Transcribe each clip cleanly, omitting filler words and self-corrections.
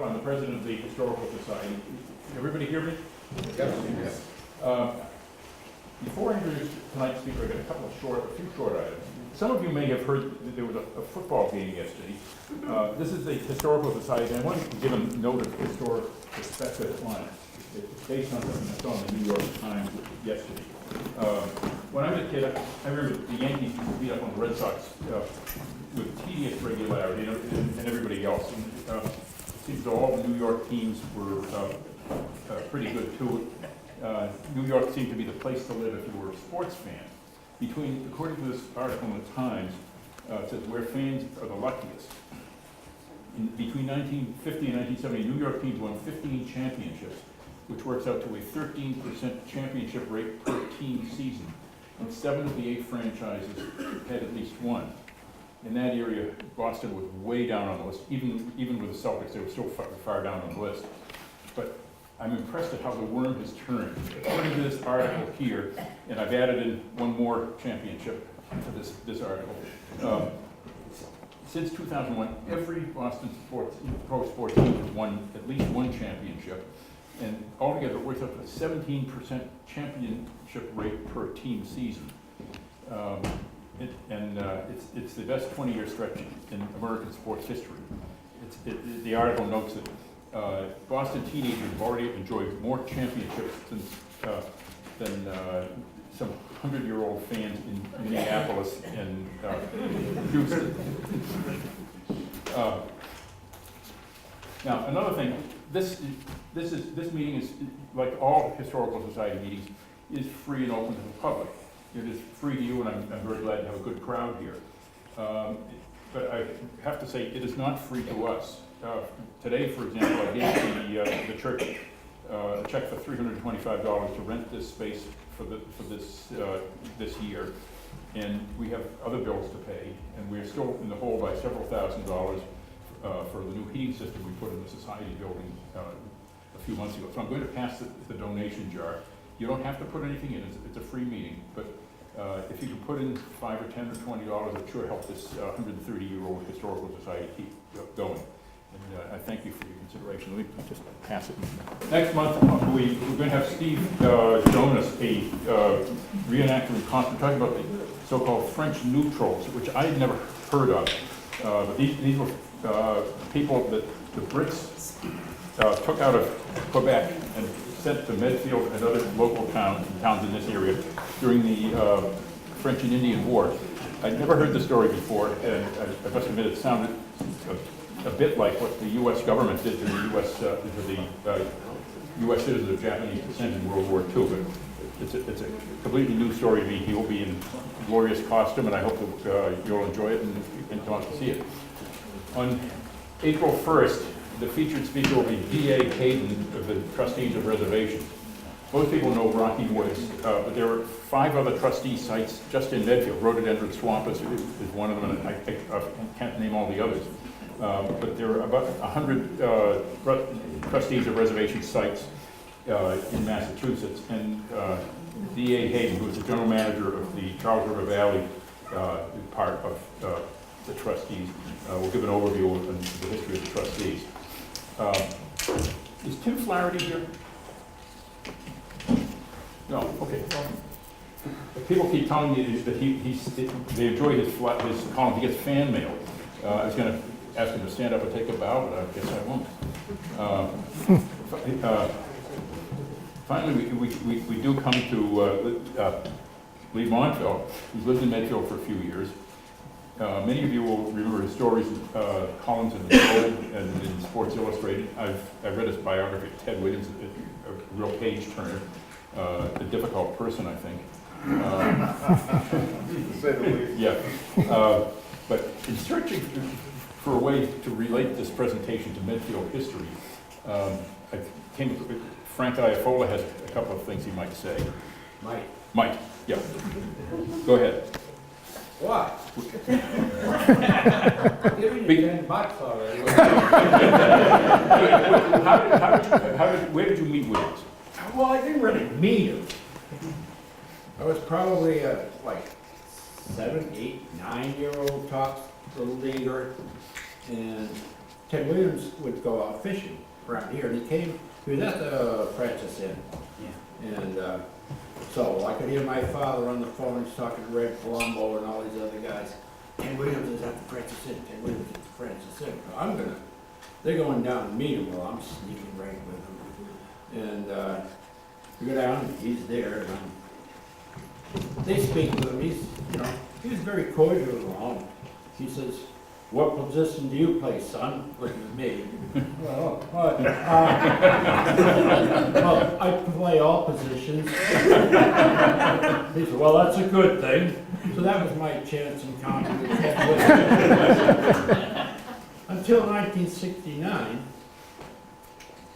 I'm the president of the Historical Society. Everybody hear me? Yes. Before I introduce tonight's speaker, I've got a few short items. Some of you may have heard that there was a football game yesterday. This is the Historical Society, and I want to give a note of historic perspective on it. It's based on something I saw in the New York Times yesterday. When I was a kid, I remember the Yankees used to beat up on the Red Sox with tedious regularity, and everybody else. And, it seems all the New York teams were pretty good too. New York seemed to be the place to live if you were a sports fan. According to this article in the Times, it says where fans are the luckiest. Between 1950 and 1970, New York teams won 15 championships, which works out to a 13% championship rate per team season. And 7 of the 8 franchises had at least one. In that area, Boston was way down on the list. Even with the Celtics, they were so far down on the list. But I'm impressed at how the worm has turned. According to this article here, and I've added in one more championship to this article. Since 2001, every Boston pro sports team has won at least one championship. And altogether, it works out to a 17% championship rate per team season. It's the best 20-year stretch in American sports history. The article notes that Boston teenagers have already enjoyed more championships than some 100-year-old fans in Minneapolis and Houston. Now, another thing, this meeting is, like all historical society meetings, is free and open to the public. It is free to you, and I'm very glad to have a good crowd here. But I have to say, it is not free to us. Today, for example, I gave the church a check for $325 to rent this space for this year, and we have other bills to pay, and we are still in the hole by several $1,000s for the new heating system we put in the society building a few months ago. So I'm going to pass the donation jar. You don't have to put anything in. It's a free meeting, but if you can put in $5 or $10 or $20, it sure help this 130-year-old historical society keep going. And I thank you for your consideration. Let me just pass it. Next month, we're going to have Steve Jonas, a reenactor in Constance, talking about the so-called French neutrals, which I had never heard of. But these were people that the Brits took out of Quebec and sent to Medfield and other local towns in this area during the French and Indian War. I'd never heard the story before, and I must admit it sounded a bit like what the U.S. government did to the U.S. citizens of Japanese descent in World War II. But it's a completely new story to me. He will be in glorious costume, and I hope that you'll enjoy it and come out to see it. On April 1st, the featured speaker will be D.A. Hayden of the Trustees of Reservations. Most people know Rocky Woods, but there are 5 other trustee sites just in Medfield. Rhododendron Swamp is one of them, and I can't name all the others. But there are about 100 trustees of reservation sites in Massachusetts, and D.A. Hayden, who is the general manager of the Charles River Valley part of the trustees, will give an overview of the history of the trustees. Is Tim Flaherty here? No, okay. People keep telling me that they enjoy his column. He gets fan mail. I was going to ask him to stand up and take a bow, but I guess I won't. Finally, we do come to Leigh Montville, who's lived in Medfield for a few years. Many of you will remember his stories, columns in the Globe and in Sports Illustrated. I've read his biography, Ted Williams, a real page turner, a difficult person, I think. Yeah, but in searching for a way to relate this presentation to Medfield history, I came, Frank Iafola has a couple of things he might say. Might, yeah. Go ahead. What? Giving you $10 already. Where did you meet Williams? Well, I didn't really meet him. I was probably like 7, 8, 9-year-old tops, little leaguer, and Ted Williams would go out fishing around here, and he was at the Francis Inn. Yeah. And so I could hear my father on the phone, he's talking to Red Colombo and all these other guys. Ted Williams is at the Francis Inn, Ted Williams is at the Francis Inn. So they're going down to meet him, well, I'm sneaking right with them. And we go down, and he's there, and they speak with him, he was very cordial and all. He says, "What position do you play, son?" Looking at me. Well, I play all positions. He said, "Well, that's a good thing." So that was my chance encounter with Ted Williams. Until 1969.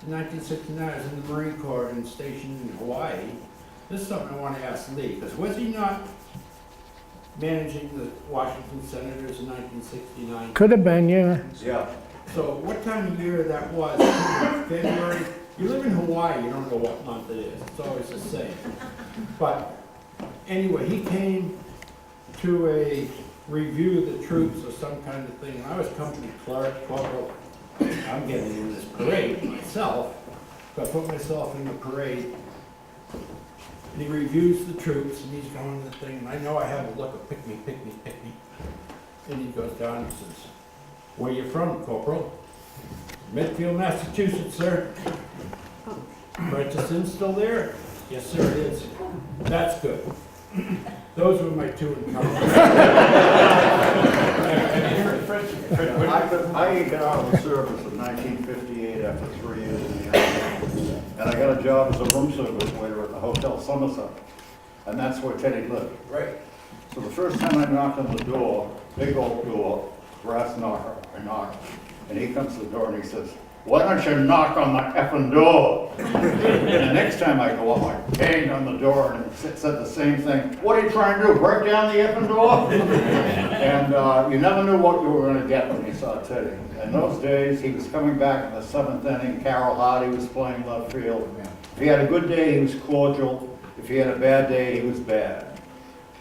In 1969, I was in the Marine Corps and stationed in Hawaii. This is something I want to ask Leigh, because was he not managing the Washington Senators in 1969? Could have been, yeah. Yeah. So what time of year that was? February? You live in Hawaii, you don't know what month it is. It's always the same. But anyway, he came to a review of the troops or some kind of thing. And I was company clerk, corporal. I'm getting in this parade myself. So I put myself in the parade. And he reviews the troops, and he's going to the thing, and I know I have a look of pick me, pick me, pick me. And he goes down and says, "Where you from, Corporal?" "Medfield, Massachusetts, sir." "Francis Inn still there?" "Yes, sir, it is." "That's good." Those were my two encounters. I got out of the service in 1958 after 3 years in the Army. And I got a job as a room service waiter at the Hotel Somerset. And that's where Teddy lived. Right. So the first time I knocked on the door, big old door, brass knocker, I knocked. And he comes to the door and he says, "Why don't you knock on the effing door?" And the next time I go up, I banged on the door and it said the same thing. "What are you trying to do, break down the effing door?" And you never knew what you were going to get when you saw Teddy. In those days, he was coming back in the 7th inning. Carroll Hardy was playing left field. If he had a good day, he was cordial. If he had a bad day, he was bad.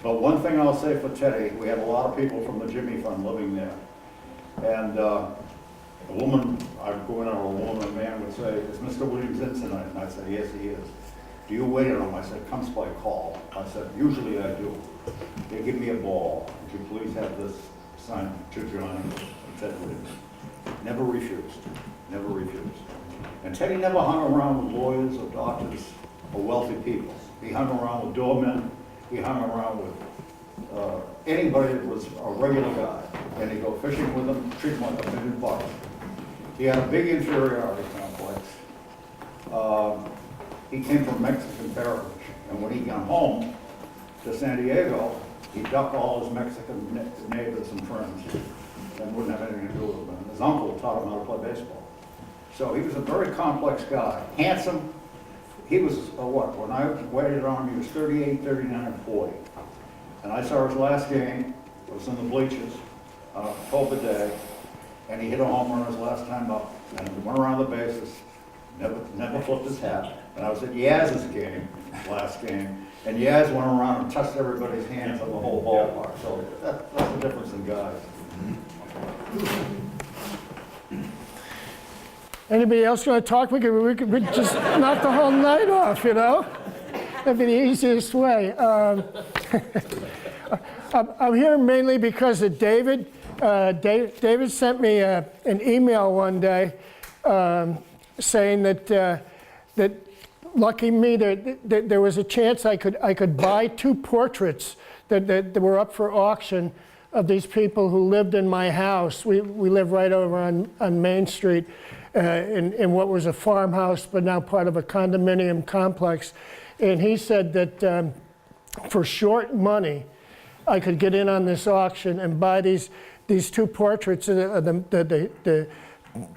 But one thing I'll say for Teddy, we had a lot of people from the Jimmy Fund living there. And a woman, I'd go in or a woman, a man would say, "Is Mr. Williams in tonight?" And I'd say, "Yes, he is." "Do you wait on him?" I said, "Comes by call." I said, "Usually I do." "They give me a ball. Would you please have this signed to Johnny?" Ted Williams. Never refused. Never refused. And Teddy never hung around with lawyers or doctors or wealthy people. He hung around with doormen. He hung around with anybody that was a regular guy. And he'd go fishing with them, treat them like $1,000,000. He had a big inferiority complex. He came from Mexican heritage. And when he got home to San Diego, he ducked all his Mexican neighbors and friends and wouldn't have anything to do with them. And his uncle taught him how to play baseball. So he was a very complex guy, handsome. He was, when I waited on him, he was 38, 39, and 40. And I saw his last game, it was in the bleachers, on October day, and he hit a home run his last time up, and he went around the bases, never flipped his hat. And I was at Yaz's game, last game, and Yaz went around and touched everybody's hands on the whole ballpark. So that's the difference in guys. Anybody else going to talk? We could just knock the whole night off, you know? That'd be the easiest way. I'm here mainly because of David. David sent me an email one day saying that lucky me, there was a chance I could buy 2 portraits that were up for auction of these people who lived in my house. We live right over on Main Street in what was a farmhouse, but now part of a condominium complex. And he said that for short money, I could get in on this auction and buy these two portraits of the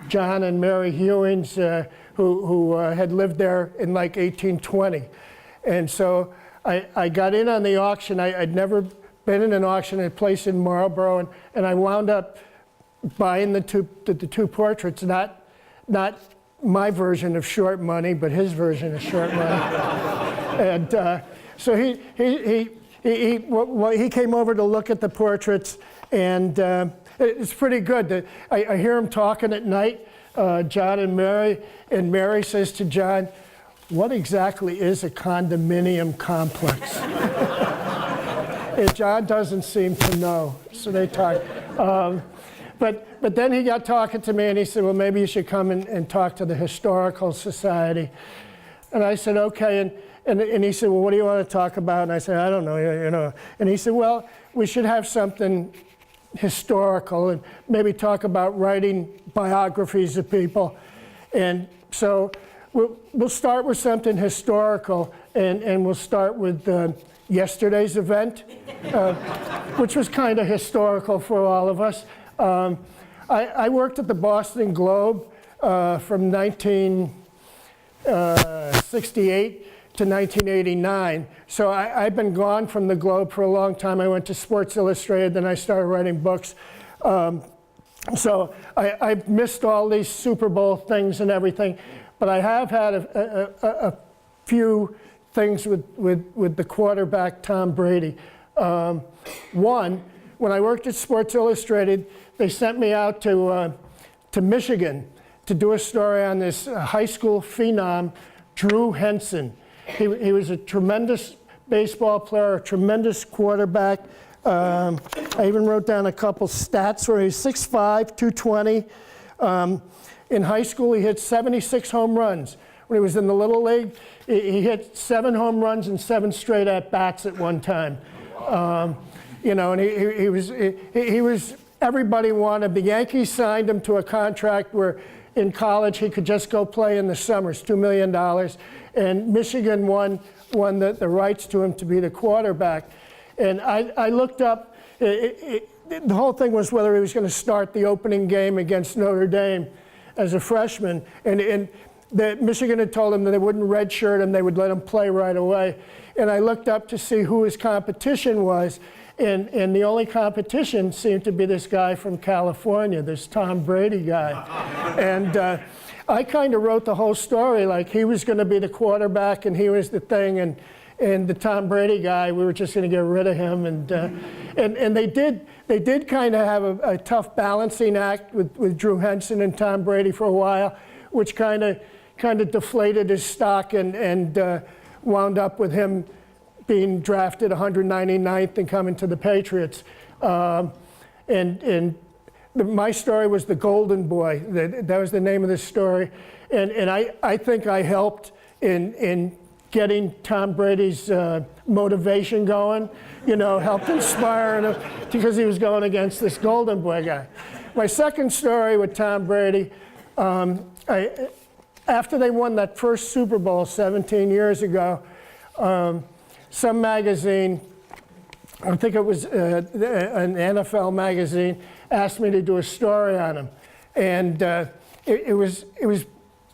John and Mary Hewings, who had lived there in like 1820. And so I got in on the auction. I'd never been in an auction at a place in Marlborough, and I wound up buying the two portraits, not my version of short money, but his version of short money. And so he came over to look at the portraits, and it's pretty good. I hear him talking at night, John and Mary says to John, "What exactly is a condominium complex?" And John doesn't seem to know, so they talk. But then he got talking to me, and he said, "Well, maybe you should come and talk to the Historical Society." And I said, "Okay." And he said, "Well, what do you want to talk about?" And I said, "I don't know, you know." And he said, "Well, we should have something historical and maybe talk about writing biographies of people." And so we'll start with something historical, and we'll start with yesterday's event, which was kind of historical for all of us. I worked at the Boston Globe from 1968 to 1989. So I've been gone from the Globe for a long time. I went to Sports Illustrated, then I started writing books. So I've missed all these Super Bowl things and everything, but I have had a few things with the quarterback, Tom Brady. One, when I worked at Sports Illustrated, they sent me out to Michigan to do a story on this high school phenom, Drew Henson. He was a tremendous baseball player, a tremendous quarterback. I even wrote down a couple stats where he was 6'5", 220. In high school, he hit 76 home runs. When he was in the Little League, he hit 7 home runs and 7 straight at-bats at one time. You know, and he was, everybody wanted, the Yankees signed him to a contract where in college he could just go play in the summers, $2 million. And Michigan won the rights to him to be the quarterback. And I looked up, the whole thing was whether he was going to start the opening game against Notre Dame as a freshman. And Michigan had told him that they wouldn't redshirt him, they would let him play right away. And I looked up to see who his competition was, and the only competition seemed to be this guy from California, this Tom Brady guy. And I kind of wrote the whole story like he was going to be the quarterback and he was the thing, and the Tom Brady guy, we were just going to get rid of him. And they did kind of have a tough balancing act with Drew Henson and Tom Brady for a while, which kind of deflated his stock and wound up with him being drafted 199th and coming to the Patriots. My story was The Golden Boy. That was the name of the story. And I think I helped in getting Tom Brady's motivation going, you know, helped inspire him because he was going against this Golden Boy guy. My second story with Tom Brady, after they won that first Super Bowl 17 years ago, some magazine, I think it was an NFL magazine, asked me to do a story on him. And it was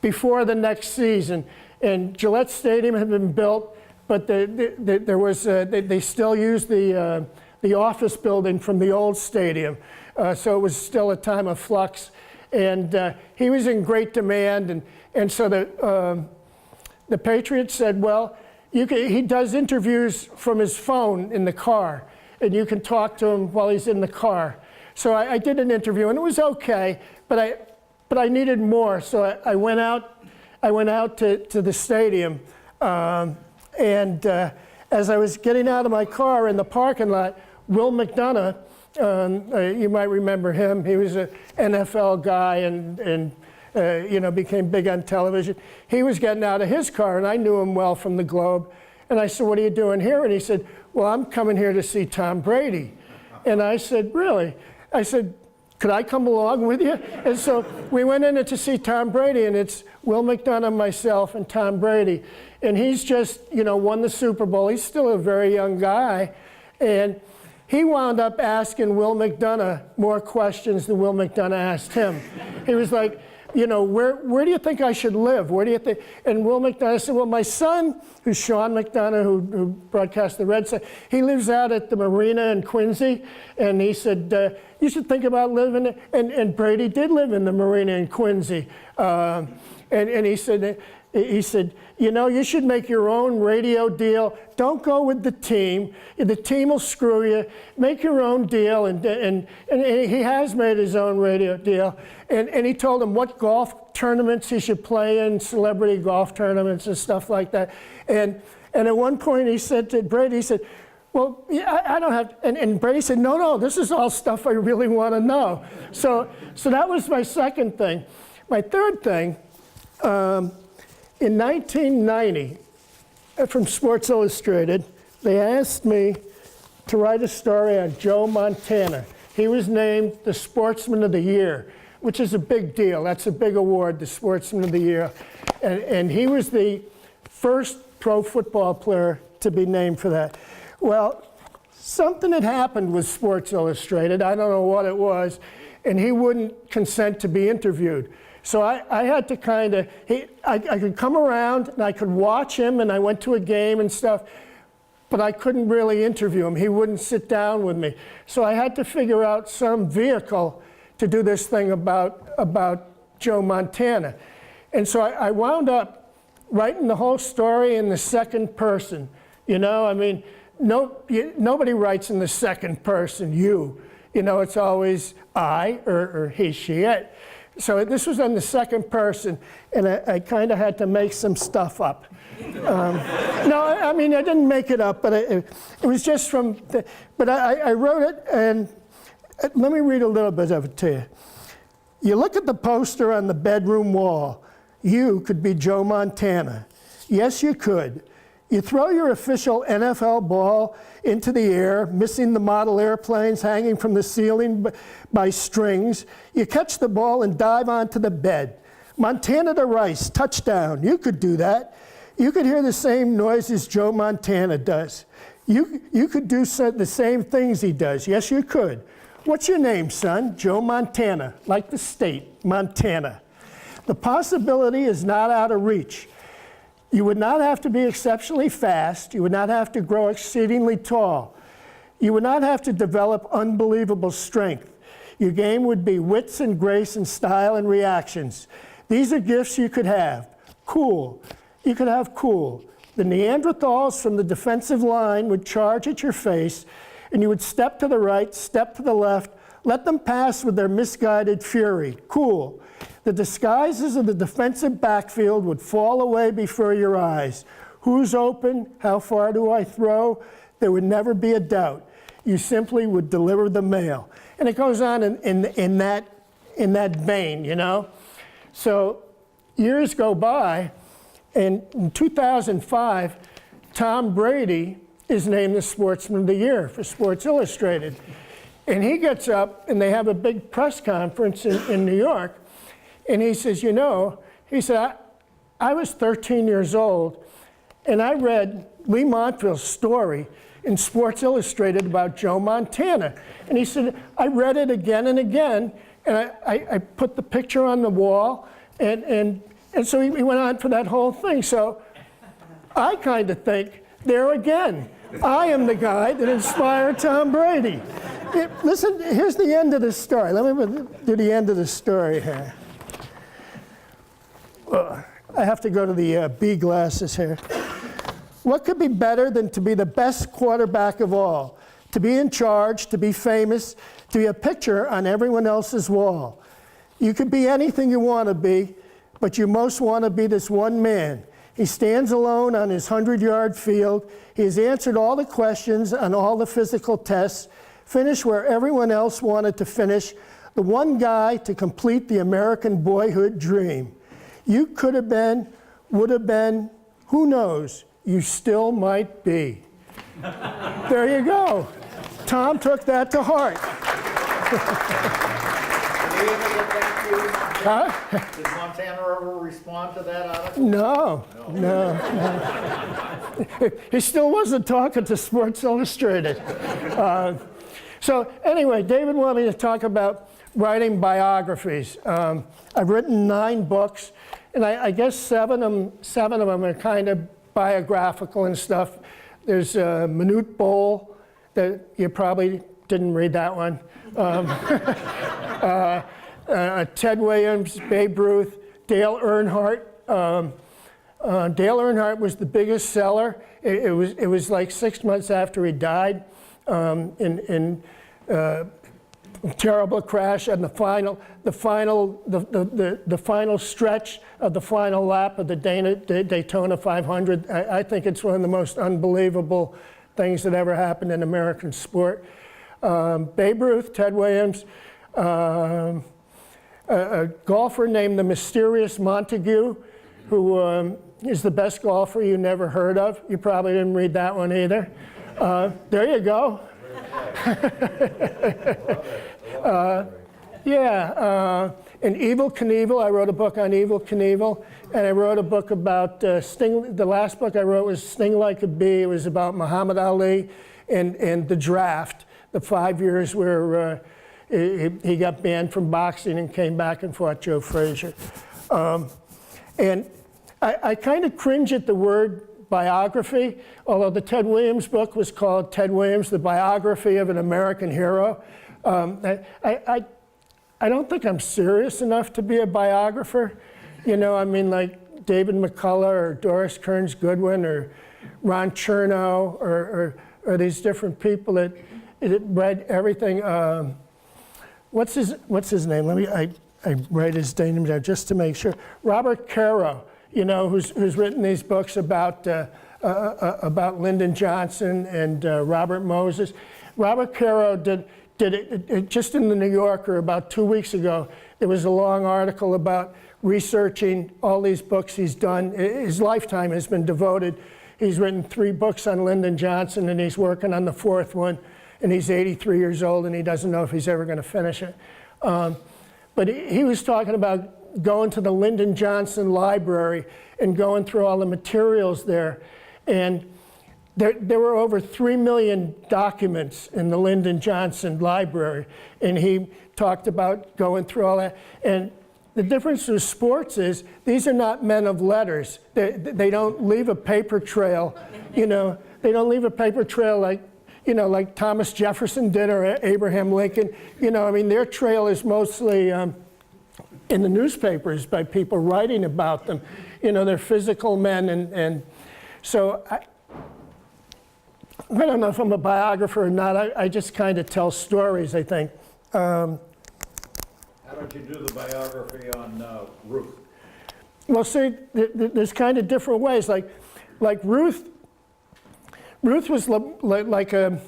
before the next season. And Gillette Stadium had been built, but they still used the office building from the old stadium. So it was still a time of flux. And he was in great demand. And so the Patriots said, well, he does interviews from his phone in the car, and you can talk to him while he's in the car. So I did an interview, and it was okay, but I needed more. So I went out to the stadium, and as I was getting out of my car in the parking lot, Will McDonough, you might remember him. He was an NFL guy and you know, became big on television. He was getting out of his car, and I knew him well from the Globe. And I said, "What are you doing here?" And he said, "Well, I'm coming here to see Tom Brady." And I said, "Really?" I said, could I come along with you? And so we went in to see Tom Brady, and it's Will McDonough, myself, and Tom Brady. And he's just, won the Super Bowl. He's still a very young guy. And he wound up asking Will McDonough more questions than Will McDonough asked him. He was like, where do you think I should live? Where do you think? And Will McDonough said, well, my son, who's Sean McDonough, who broadcast the Red Sox, he lives out at the marina in Quincy. And he said, you should think about living there. And Brady did live in the marina in Quincy. And he said, you should make your own radio deal. Don't go with the team. The team will screw you. Make your own deal. And he has made his own radio deal. And he told him what golf tournaments he should play in, celebrity golf tournaments and stuff like that. And at one point he said to Brady, he said, well, yeah, I don't have, and Brady said, no, this is all stuff I really want to know. So that was my second thing. My third thing, in 1990, from Sports Illustrated, they asked me to write a story on Joe Montana. He was named the Sportsman of the Year, which is a big deal. That's a big award, the Sportsman of the Year. And he was the first pro football player to be named for that. Well, something had happened with Sports Illustrated. I don't know what it was, and he wouldn't consent to be interviewed. So I had to kind of, I could come around and I could watch him, and I went to a game and stuff, but I couldn't really interview him. He wouldn't sit down with me. So I had to figure out some vehicle to do this thing about Joe Montana. And so I wound up writing the whole story in the second person. Nobody writes in the second person, you. It's always I or he, she, it. So this was in the second person, and I kind of had to make some stuff up. No, I didn't make it up, but it was just from, but I wrote it, and let me read a little bit of it to you. You look at the poster on the bedroom wall. You could be Joe Montana. Yes, you could. You throw your official NFL ball into the air, missing the model airplanes hanging from the ceiling by strings. You catch the ball and dive onto the bed. Montana to Rice, touchdown. You could do that. You could hear the same noises Joe Montana does. You could do the same things he does. Yes, you could. What's your name, son? Joe Montana, like the state, Montana. The possibility is not out of reach. You would not have to be exceptionally fast. You would not have to grow exceedingly tall. You would not have to develop unbelievable strength. Your game would be wits and grace and style and reactions. These are gifts you could have. Cool. You could have cool. The Neanderthals from the defensive line would charge at your face, and you would step to the right, step to the left, let them pass with their misguided fury. Cool. The disguises of the defensive backfield would fall away before your eyes. Who's open? How far do I throw? There would never be a doubt. You simply would deliver the mail. And it goes on in that vein, So years go by, and in 2005, Tom Brady is named the Sportsman of the Year for Sports Illustrated. And he gets up, and they have a big press conference in New York. And he says, I was 13 years old, and I read Leigh Montville's story in Sports Illustrated about Joe Montana. And he said, I read it again and again, and I put the picture on the wall, and so he went on for that whole thing. So I kind of think, there again, I am the guy that inspired Tom Brady. Listen, here's the end of the story. Let me do the end of the story here. I have to go to the B glasses here. What could be better than to be the best quarterback of all? To be in charge, to be famous, to be a picture on everyone else's wall. You could be anything you want to be, but you most want to be this one man. He stands alone on his 100-yard field. He has answered all the questions on all the physical tests, finished where everyone else wanted to finish, the one guy to complete the American boyhood dream. You could have been, would have been, who knows, you still might be. There you go. Tom took that to heart. Huh? Did Montana ever respond to that article? No. He still wasn't talking to Sports Illustrated. So anyway, David wanted me to talk about writing biographies. I've written 9 books, and I guess seven of them are kind of biographical and stuff. There's Manute Bol, that you probably didn't read that one. Ted Williams, Babe Ruth, Dale Earnhardt. Dale Earnhardt was the biggest seller. It was like 6 months after he died in terrible crash, and the final stretch of the final lap of the Daytona 500. I think it's one of the most unbelievable things that ever happened in American sport. Babe Ruth, Ted Williams, a golfer named the Mysterious Montague, who is the best golfer you never heard of. You probably didn't read that one either. There you go. And Evel Knievel, I wrote a book on Evel Knievel, and I wrote a book about Sting. The last book I wrote was Sting Like a Bee. It was about Muhammad Ali and the draft, the 5 years where he got banned from boxing and came back and fought Joe Frazier. And I kind of cringe at the word biography, although the Ted Williams book was called Ted Williams, the Biography of an American Hero. I don't think I'm serious enough to be a biographer. You know, I mean, like David McCullough or Doris Kearns Goodwin or Ron Chernow or these different people that read everything. What's his name? I write his name down just to make sure. Robert Caro, you know, who's written these books about Lyndon Johnson and Robert Moses. Robert Caro did it just in the New Yorker about 2 weeks ago. There was a long article about researching all these books he's done. His lifetime has been devoted. He's written 3 books on Lyndon Johnson, and he's working on the 4th one. And he's 83 years old, and he doesn't know if he's ever going to finish it. But he was talking about going to the Lyndon Johnson Library and going through all the materials there. And there were over 3 million documents in the Lyndon Johnson Library. And he talked about going through all that. And the difference with sports is these are not men of letters. They don't leave a paper trail, you know. They don't leave a paper trail like Thomas Jefferson did or Abraham Lincoln. You know, I mean, their trail is mostly in the newspapers by people writing about them. You know, they're physical men, and so I don't know if I'm a biographer or not. I just kind of tell stories, I think. How did you do the biography on Ruth? Well, see, there's kind of different ways. Like Ruth was like a,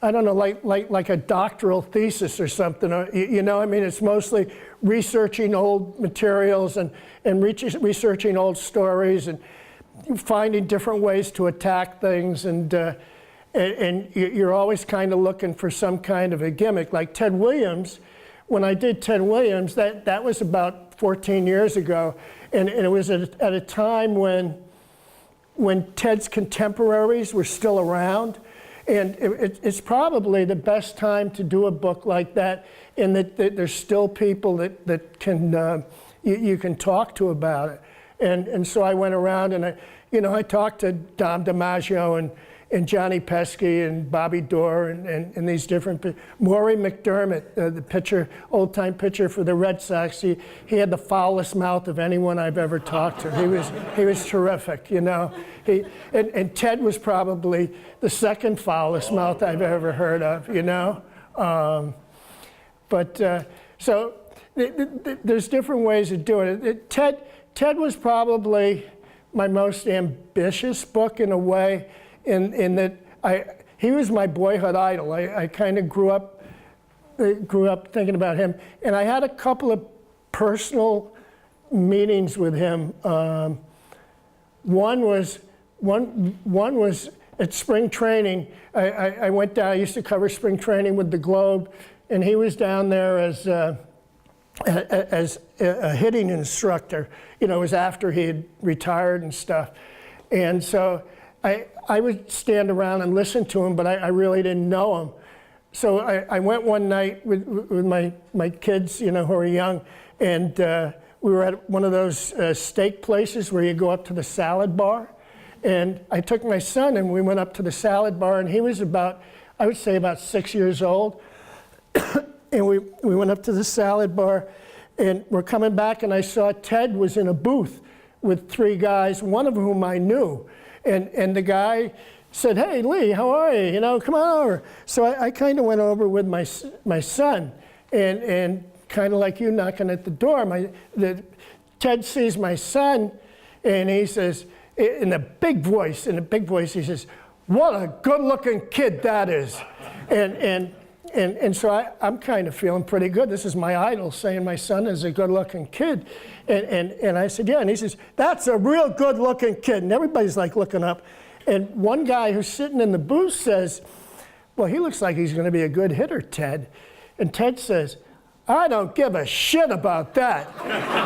I don't know, like a doctoral thesis or something. You know, I mean, it's mostly researching old materials and researching old stories and finding different ways to attack things. And you're always kind of looking for some kind of a gimmick. Like Ted Williams, when I did Ted Williams, that was about 14 years ago. And it was at a time when Ted's contemporaries were still around. And it's probably the best time to do a book like that, in that there's still people that can you can talk to about it. And so I went around and I talked to Dom DiMaggio and Johnny Pesky and Bobby Doerr and these different, Maury McDermott, the pitcher, old-time pitcher for the Red Sox. He had the foulest mouth of anyone I've ever talked to. He was terrific, you know. And Ted was probably the second foulest mouth I've ever heard of, you know. So there's different ways of doing it. Ted was probably my most ambitious book in a way, in that he was my boyhood idol. I kind of grew up thinking about him, and I had a couple of personal meetings with him. One was at spring training. I went down. I used to cover spring training with the Globe, and he was down there as as a hitting instructor. You know, it was after he had retired and stuff. And so I would stand around and listen to him, but I really didn't know him. So I went one night with my kids, you know, who are young, and we were at one of those steak places where you go up to the salad bar. And I took my son and we went up to the salad bar, and he was about, I would say about 6 years old. And we went up to the salad bar, and we're coming back, and I saw Ted was in a booth with 3 guys, one of whom I knew. And the guy said, "Hey, Leigh, how are you? You know, come on over." So I kind of went over with my son, and kind of like you knocking at the door. Ted sees my son, and he says, in a big voice, he says, "What a good-looking kid that is." And so I'm kind of feeling pretty good. This is my idol saying my son is a good-looking kid. And I said, "Yeah." And he says, "That's a real good-looking kid." And everybody's like looking up. And one guy who's sitting in the booth says, "Well, he looks like he's going to be a good hitter, Ted." And Ted says, "I don't give a shit about that.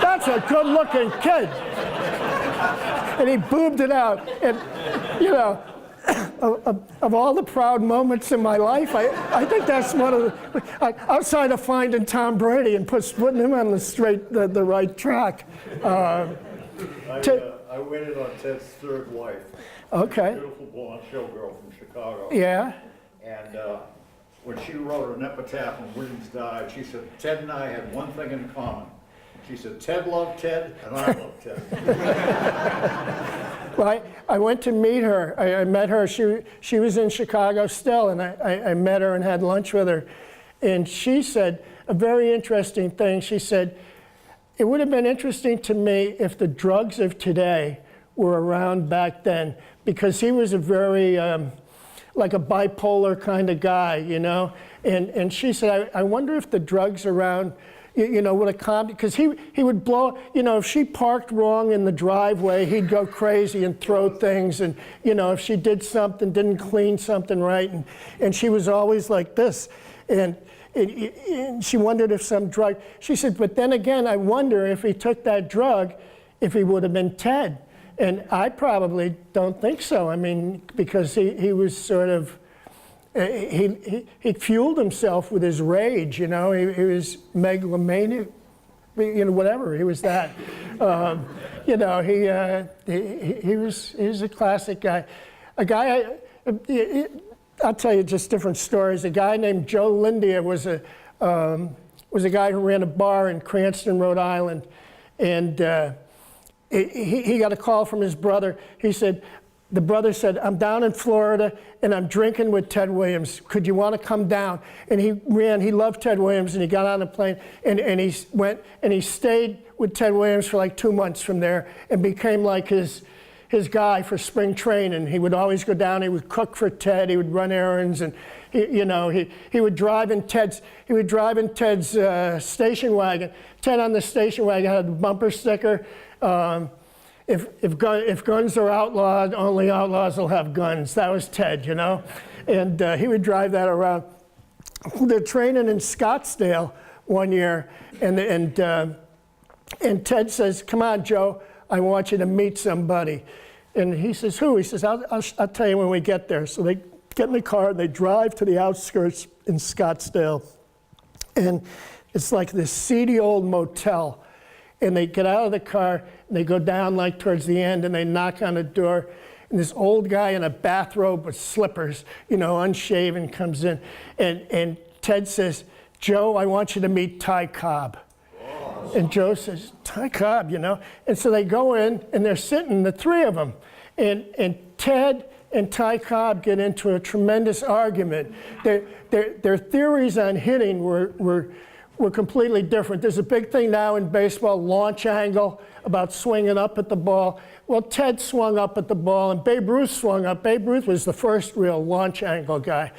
That's a good-looking kid." And he boomed it out. And, you know, of all the proud moments in my life, I think that's one of the, outside of finding Tom Brady and putting him on the right track. I waited on Ted's 3rd wife. Okay. Beautiful blonde showgirl from Chicago. Yeah. And when she wrote an epitaph when Williams died, she said, "Ted and I had one thing in common." She said, "Ted loved Ted, and I loved Ted." Well, I went to meet her. I met her. She was in Chicago still, and I met her and had lunch with her. And she said a very interesting thing. She said, "It would have been interesting to me if the drugs of today were around back then," because he was a very, like a bipolar kind of guy, you know? And she said, I wonder if the drugs around, you know, would have calmed, because he would blow, you know, if she parked wrong in the driveway, he'd go crazy and throw things. And, you know, if she did something, didn't clean something right, and she was always like this. And she wondered if some drug, she said, but then again, I wonder if he took that drug, if he would have been Ted. And I probably don't think so. I mean, because he was sort of, he fueled himself with his rage, you know. He was megalomaniac, you know, whatever. He was that. You know, he was a classic guy. A guy, I'll tell you just different stories. A guy named Joe Lindia was a guy who ran a bar in Cranston, Rhode Island, and he got a call from his brother. He said, the brother said, "I'm down in Florida and I'm drinking with Ted Williams. Could you want to come down?" And he loved Ted Williams, and he got on a plane and he went and he stayed with Ted Williams for like 2 months from there and became like his guy for spring training. He would always go down, he would cook for Ted, he would run errands, and he would drive in Ted's station wagon. Ted on the station wagon had a bumper sticker. If guns are outlawed, only outlaws will have guns. That was Ted, you know? And he would drive that around. They're training in Scottsdale one year, and Ted says, "Come on, Joe, I want you to meet somebody." And he says, "Who?" He says, I'll tell you when we get there. So they get in the car, and they drive to the outskirts in Scottsdale. And it's like this seedy old motel. And they get out of the car, and they go down like towards the end, and they knock on the door. And this old guy in a bathrobe with slippers, you know, unshaven, comes in. And Ted says, "Joe, I want you to meet Ty Cobb." And Joe says, "Ty Cobb, you know?" And so they go in, and they're sitting, the 3 of them. And Ted and Ty Cobb get into a tremendous argument. Their theories on hitting were completely different. There's a big thing now in baseball, launch angle, about swinging up at the ball. Well, Ted swung up at the ball, and Babe Ruth swung up. Babe Ruth was the first real launch angle guy.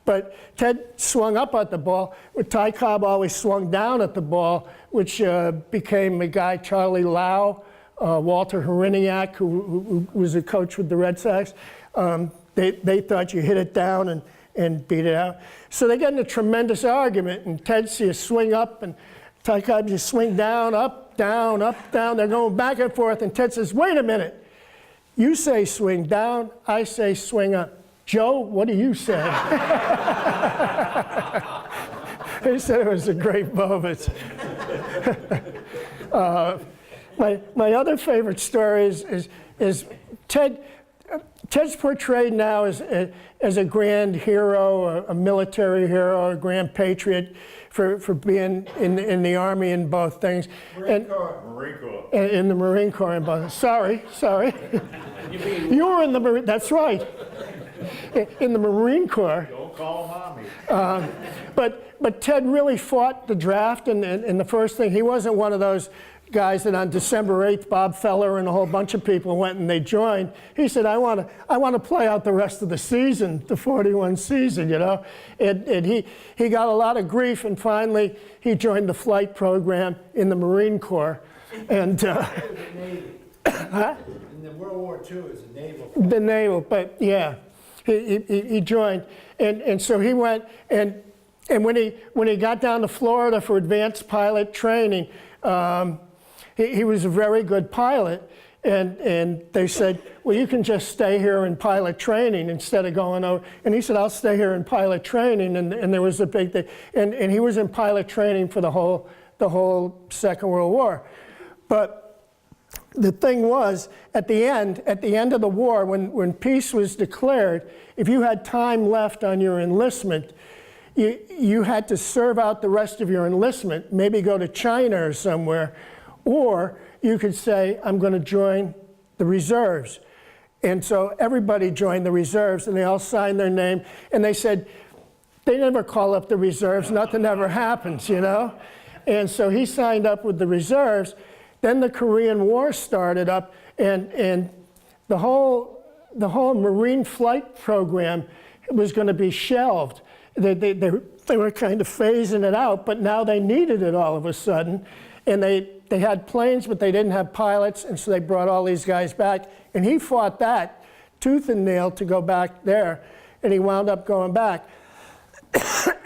But Ted swung up at the ball. Ty Cobb always swung down at the ball, which became a guy, Charlie Lau, Walter Horiniak, who was a coach with the Red Sox. They thought you hit it down and beat it out. So they get in a tremendous argument, and Ted sees a swing up, and Ty Cobb just swing down, up, down, up, down. They're going back and forth, and Ted says, wait a minute. You say swing down, I say swing up. Joe, what do you say? He said it was a great moment. My other favorite story is Ted's portrayed now as a grand hero, a military hero, a grand patriot for being in the Army in both things. Marine Corps. In the Marine Corps in both. Sorry. You were in the Marine, that's right. In the Marine Corps. Don't call mommy. But Ted really fought the draft, and the first thing, he wasn't one of those guys that on December 8th, Bob Feller and a whole bunch of people went and they joined. He said, I want to play out the rest of the season, the 41 season, you know. And he got a lot of grief, and finally he joined the flight program in the Marine Corps. And Huh? In the World War II, it was a naval. The naval, but yeah, he joined, and so he went, and when he got down to Florida for advanced pilot training, he was a very good pilot, and they said, well, you can just stay here in pilot training instead of going over. And he said, I'll stay here in pilot training, and there was a big thing, and he was in pilot training for the whole Second World War, but. The thing was, at the end of the war, when peace was declared, if you had time left on your enlistment, you had to serve out the rest of your enlistment, maybe go to China or somewhere, or you could say, I'm going to join the reserves. And so everybody joined the reserves, and they all signed their name, and they said, they never call up the reserves, nothing ever happens, you know? And so he signed up with the reserves. Then the Korean War started up, and the whole Marine flight program was going to be shelved. They were kind of phasing it out, but now they needed it all of a sudden. And they had planes, but they didn't have pilots, and so they brought all these guys back. And he fought that tooth and nail to go back there, and he wound up going back.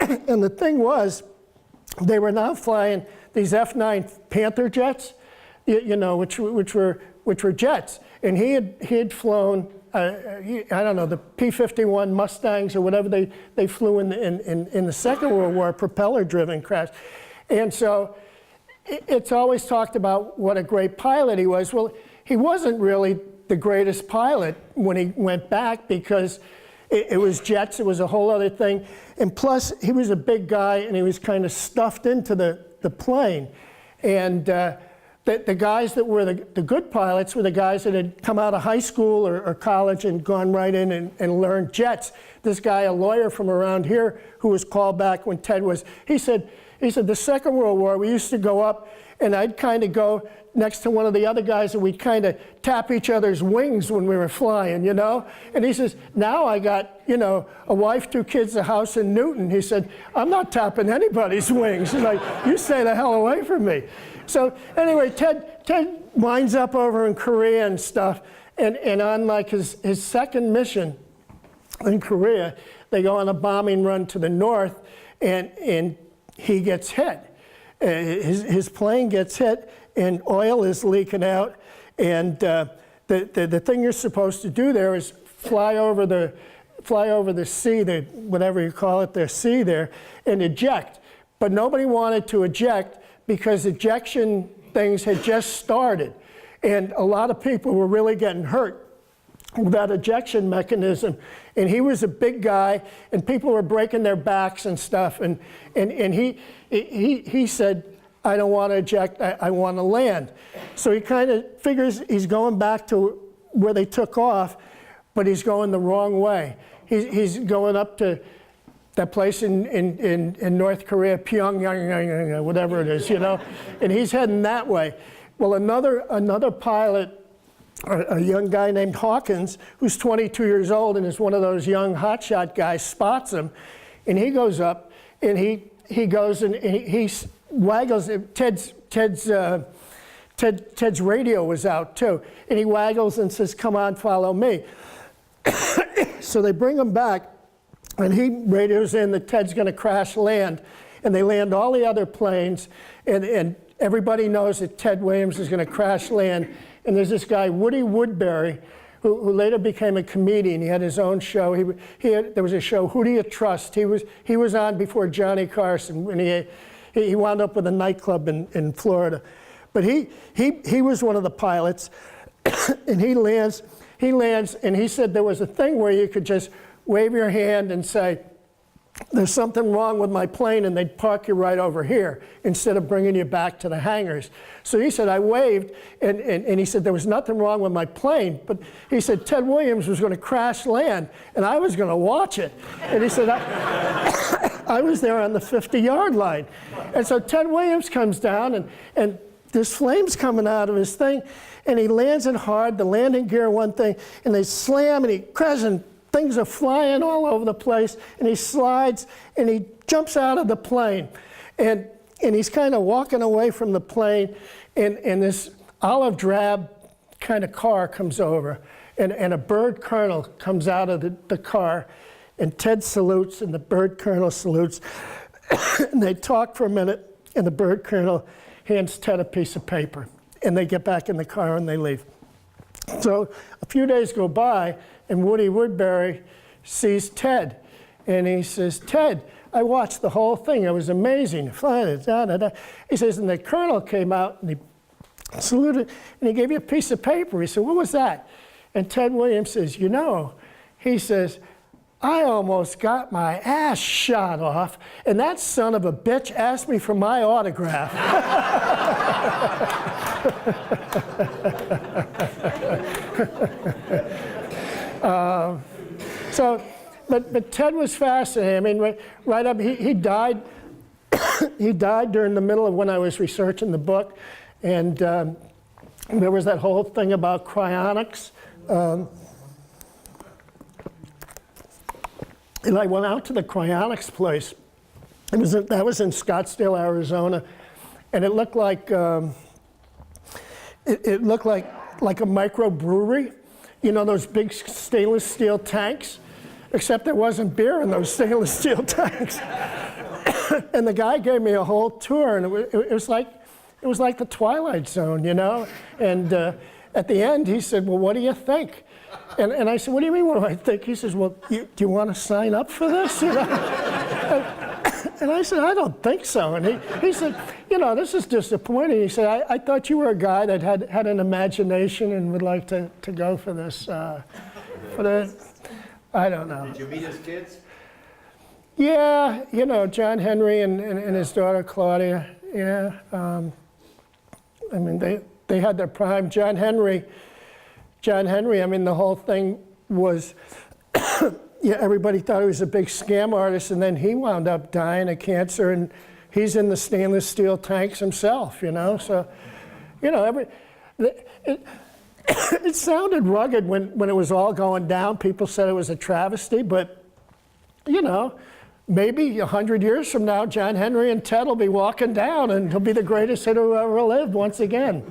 And the thing was, they were now flying these F-9 Panther jets, you know, which were jets, and he had flown I don't know, the P-51 Mustangs or whatever they flew in the Second World War, propeller-driven crash, and so it's always talked about what a great pilot he was. Well, he wasn't really the greatest pilot when he went back because it was jets, it was a whole other thing, and plus he was a big guy and he was kind of stuffed into the plane, and. The guys that were the good pilots were the guys that had come out of high school or college and gone right in and learned jets. This guy, a lawyer from around here, who was called back when Ted was, he said, the Second World War, we used to go up and I'd kind of go next to one of the other guys and we'd kind of tap each other's wings when we were flying, you know? And he says, now I got, you know, a wife, 2 kids, a house in Newton. He said, I'm not tapping anybody's wings. He's like, you stay the hell away from me. So anyway, Ted winds up over in Korea and stuff, and on like his second mission in Korea, they go on a bombing run to the north, and he gets hit. His plane gets hit, and oil is leaking out, and the thing you're supposed to do there is fly over the sea, whatever you call it, the sea there, and eject. But nobody wanted to eject because ejection things had just started, and a lot of people were really getting hurt with that ejection mechanism. And he was a big guy, and people were breaking their backs and stuff. And he said, I don't want to eject, I want to land. So he kind of figures he's going back to where they took off, but he's going the wrong way. He's going up to that place in North Korea, Pyongyang, whatever it is, you know, and he's heading that way. Well, another pilot, a young guy named Hawkins, who's 22 years old and is one of those young hotshot guys, spots him, and he goes up and he goes and he waggles. Ted's radio was out too, and he waggles and says, "Come on, follow me." So they bring him back. And he radios in that Ted's going to crash land. and they land all the other planes, and everybody knows that Ted Williams is going to crash land. And there's this guy, Woody Woodbury, who later became a comedian. He had his own show. There was a show, Who Do You Trust? He was on before Johnny Carson when he wound up with a nightclub in Florida. But he was one of the pilots, and he lands, and he said there was a thing where you could just wave your hand and say, there's something wrong with my plane, and they'd park you right over here instead of bringing you back to the hangars. So he said, I waved, and he said there was nothing wrong with my plane, but he said Ted Williams was going to crash land, and I was going to watch it. And he said, I was there on the 50-yard line. And so Ted Williams comes down, and there's flames coming out of his thing, and he lands it hard, the landing gear one thing, and they slam, and he crashes, and things are flying all over the place, and he slides, and he jumps out of the plane. And he's kind of walking away from the plane, and this olive drab kind of car comes over, and a bird colonel comes out of the car, and Ted salutes, and the bird colonel salutes, and they talk for a minute, and the bird colonel hands Ted a piece of paper, and they get back in the car and they leave. So a few days go by, and Woody Woodbury sees Ted, and he says, Ted, I watched the whole thing. It was amazing. He says, and the colonel came out, and he saluted, and he gave you a piece of paper. He said, what was that? And Ted Williams says, you know, he says, I almost got my ass shot off, and that son of a bitch asked me for my autograph. But Ted was fascinating. I mean, right up, he died. He died during the middle of when I was researching the book, and there was that whole thing about cryonics. And I went out to the cryonics place. That was in Scottsdale, Arizona, and it looked like it looked like a microbrewery. You know, those big stainless steel tanks, except there wasn't beer in those stainless steel tanks. And the guy gave me a whole tour, and it was like the Twilight Zone, you know. And at the end, he said, "Well, what do you think?" And I said, "What do you mean, what do I think?" He says, "Well, do you want to sign up for this?" You know? And I said, "I don't think so." And he said, "You know, this is disappointing." He said, I thought you were a guy that had an imagination and would like to go for this. I don't know. Did you meet his kids? Yeah, you know, John Henry and his daughter Claudia. Yeah, I mean, they had their prime. John Henry, I mean, the whole thing was, yeah, everybody thought he was a big scam artist, and then he wound up dying of cancer, and he's in the stainless steel tanks himself, you know? So, you know, it sounded rugged when it was all going down. People said it was a travesty, but, you know, maybe 100 years from now, John Henry and Ted will be walking down, and he'll be the greatest hitter who ever lived once again.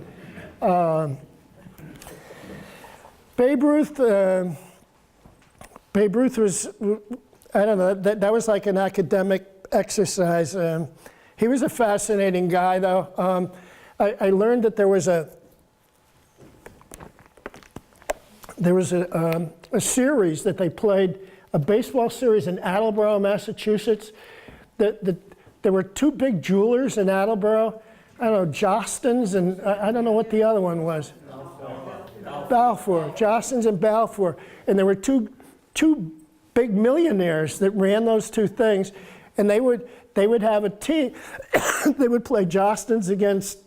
Babe Ruth was, I don't know, that was like an academic exercise. He was a fascinating guy, though. I learned that there was a series that they played, a baseball series in Attleboro, Massachusetts. There were two big jewelers in Attleboro. I don't know, Jostens, and I don't know what the other one was. Balfour, Jostens and Balfour. And there were two big millionaires that ran those two things, and they would have a team. They would play Jostens against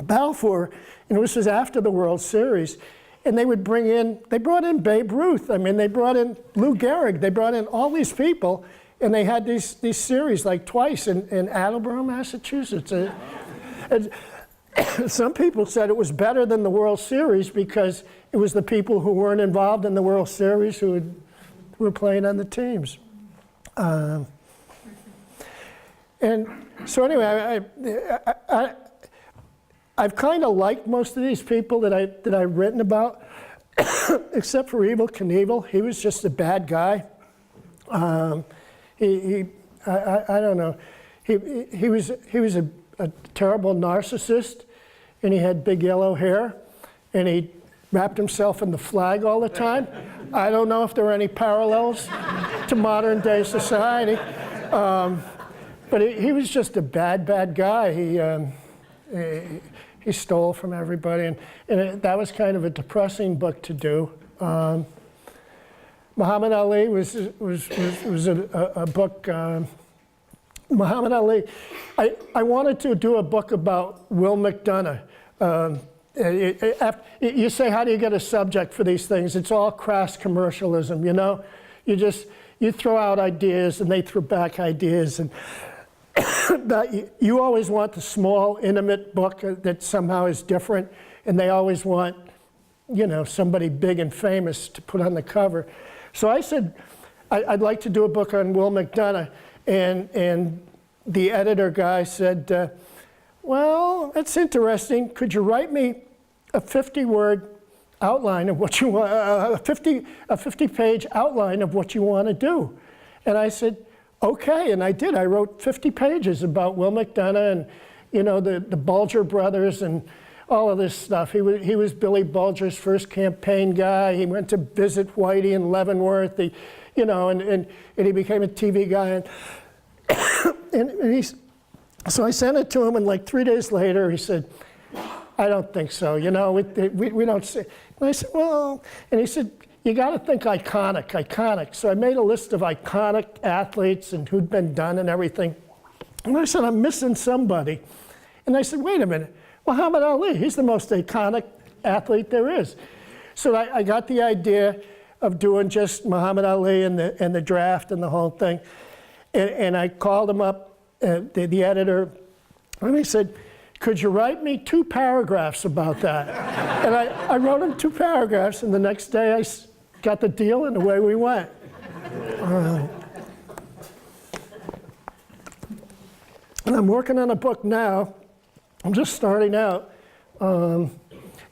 Balfour, and this was after the World Series. And they brought in Babe Ruth. I mean, they brought in Lou Gehrig. They brought in all these people, and they had these series like twice in Attleboro, Massachusetts. And some people said it was better than the World Series because it was the people who weren't involved in the World Series who were playing on the teams. And so anyway, I've kind of liked most of these people that I've written about, except for Evel Knievel. He was just a bad guy. I don't know. he was a terrible narcissist, and he had big yellow hair, and he wrapped himself in the flag all the time. I don't know if there are any parallels to modern day society, but he was just a bad guy. He stole from everybody, and that was kind of a depressing book to do. Muhammad Ali was a book. Muhammad Ali, I wanted to do a book about Will McDonough. You say, how do you get a subject for these things? It's all crass commercialism, you know? You throw out ideas and they throw back ideas, and you always want the small, intimate book that somehow is different, and they always want, you know, somebody big and famous to put on the cover. So I said, I'd like to do a book on Will McDonough, and the editor guy said, well, that's interesting. Could you write me a 50-word outline of what you want, a 50-page outline of what you want to do? And I said, okay, and I did. I wrote 50 pages about Will McDonough and, you know, the Bulger brothers and all of this stuff. He was Billy Bulger's first campaign guy. He went to visit Whitey in Leavenworth, you know, and he became a TV guy. So I sent it to him, and like 3 days later, he said, I don't think so, you know, we don't say. And I said, well, and he said, you got to think iconic. So I made a list of iconic athletes and who'd been done and everything. And I said, I'm missing somebody. And I said, wait a minute, Muhammad Ali, he's the most iconic athlete there is. So I got the idea of doing just Muhammad Ali and the draft and the whole thing. And I called him up, the editor, and I said, could you write me 2 paragraphs about that? And I wrote him 2 paragraphs, and the next day I got the deal, and away we went. And I'm working on a book now. I'm just starting out.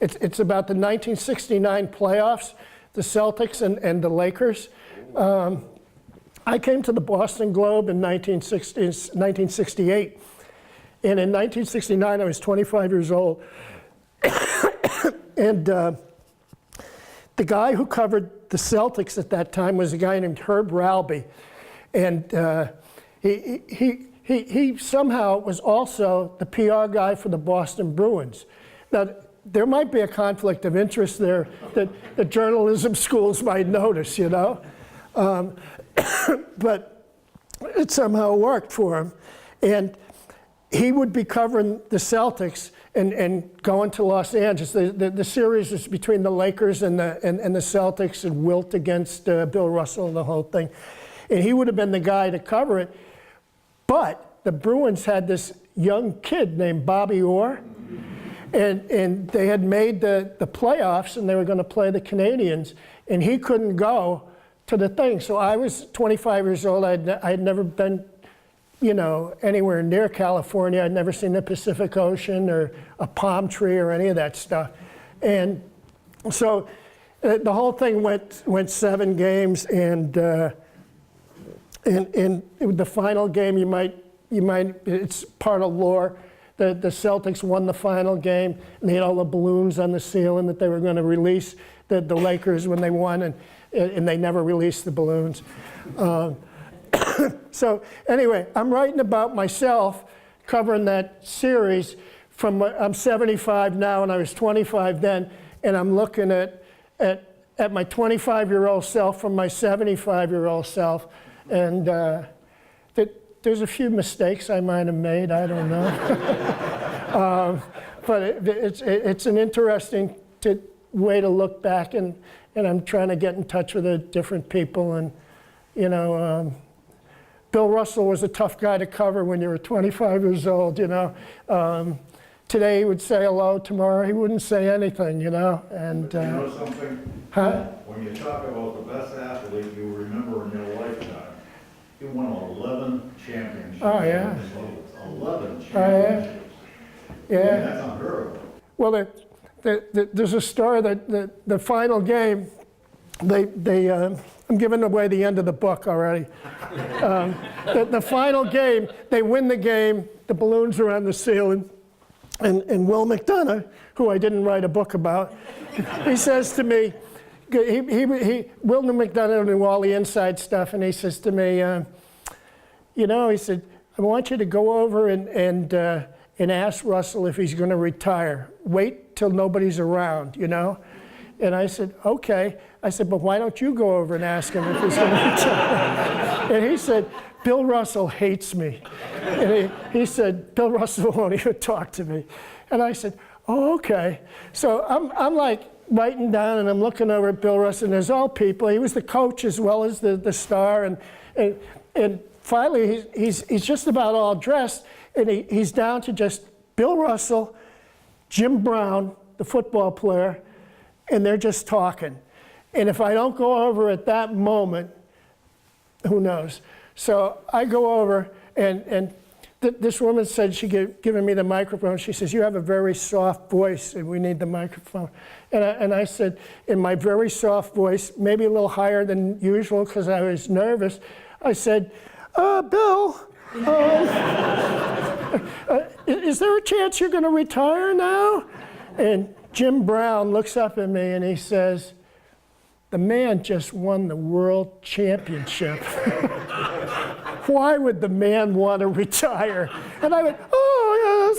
It's about the 1969 playoffs, the Celtics and the Lakers. I came to the Boston Globe in 1968. And in 1969, I was 25 years old. And the guy who covered the Celtics at that time was a guy named Herb Ralby. And he somehow was also the PR guy for the Boston Bruins. Now, there might be a conflict of interest there that the journalism schools might notice, you know? But it somehow worked for him. And he would be covering the Celtics and going to Los Angeles. The series was between the Lakers and the Celtics, and Wilt against Bill Russell and the whole thing. And he would have been the guy to cover it. But the Bruins had this young kid named Bobby Orr, and they had made the playoffs, and they were going to play the Canadiens, and he couldn't go to the thing. So I was 25 years old. I had never been, you know, anywhere near California. I'd never seen the Pacific Ocean or a palm tree or any of that stuff. And so the whole thing went 7 games, and the final game, you might, it's part of lore. The Celtics won the final game, and they had all the balloons on the ceiling that they were going to release the Lakers when they won, and they never released the balloons. So anyway, I'm writing about myself, covering that series from, I'm 75 now, and I was 25 then, and I'm looking at my 25-year-old self from my 75-year-old self, and there's a few mistakes I might have made, I don't know. But it's an interesting way to look back, and I'm trying to get in touch with the different people, and, you know, Bill Russell was a tough guy to cover when you were 25 years old, you know. Today he would say hello, tomorrow he wouldn't say anything, you know. And you know something? Huh? When you talk about the best athlete you remember in your lifetime, he won 11 championships. Oh, yeah. 11 championships. Oh, yeah. Yeah. That's unheard of. Well, there's a story that the final game, I'm giving away the end of the book already. The final game, they win the game, the balloons are on the ceiling, and Will McDonough, who I didn't write a book about, he says to me, Will McDonough knew all the inside stuff, and he says to me, you know, he said, I want you to go over and ask Russell if he's going to retire. Wait till nobody's around, you know? And I said, okay. I said, but why don't you go over and ask him if he's going to retire? And he said, Bill Russell hates me. And he said, Bill Russell won't even talk to me. And I said, oh, okay. So I'm like writing down, and I'm looking over at Bill Russell, and there's all people. He was the coach as well as the star. And finally, he's just about all dressed, and he's down to just Bill Russell, Jim Brown, the football player, and they're just talking. And if I don't go over at that moment, who knows? So I go over, and this woman said she'd given me the microphone. She says, you have a very soft voice, and we need the microphone. And I said, in my very soft voice, maybe a little higher than usual because I was nervous, I said, Bill, is there a chance you're going to retire now? And Jim Brown looks up at me and he says, the man just won the world championship. Why would the man want to retire? And I went, oh,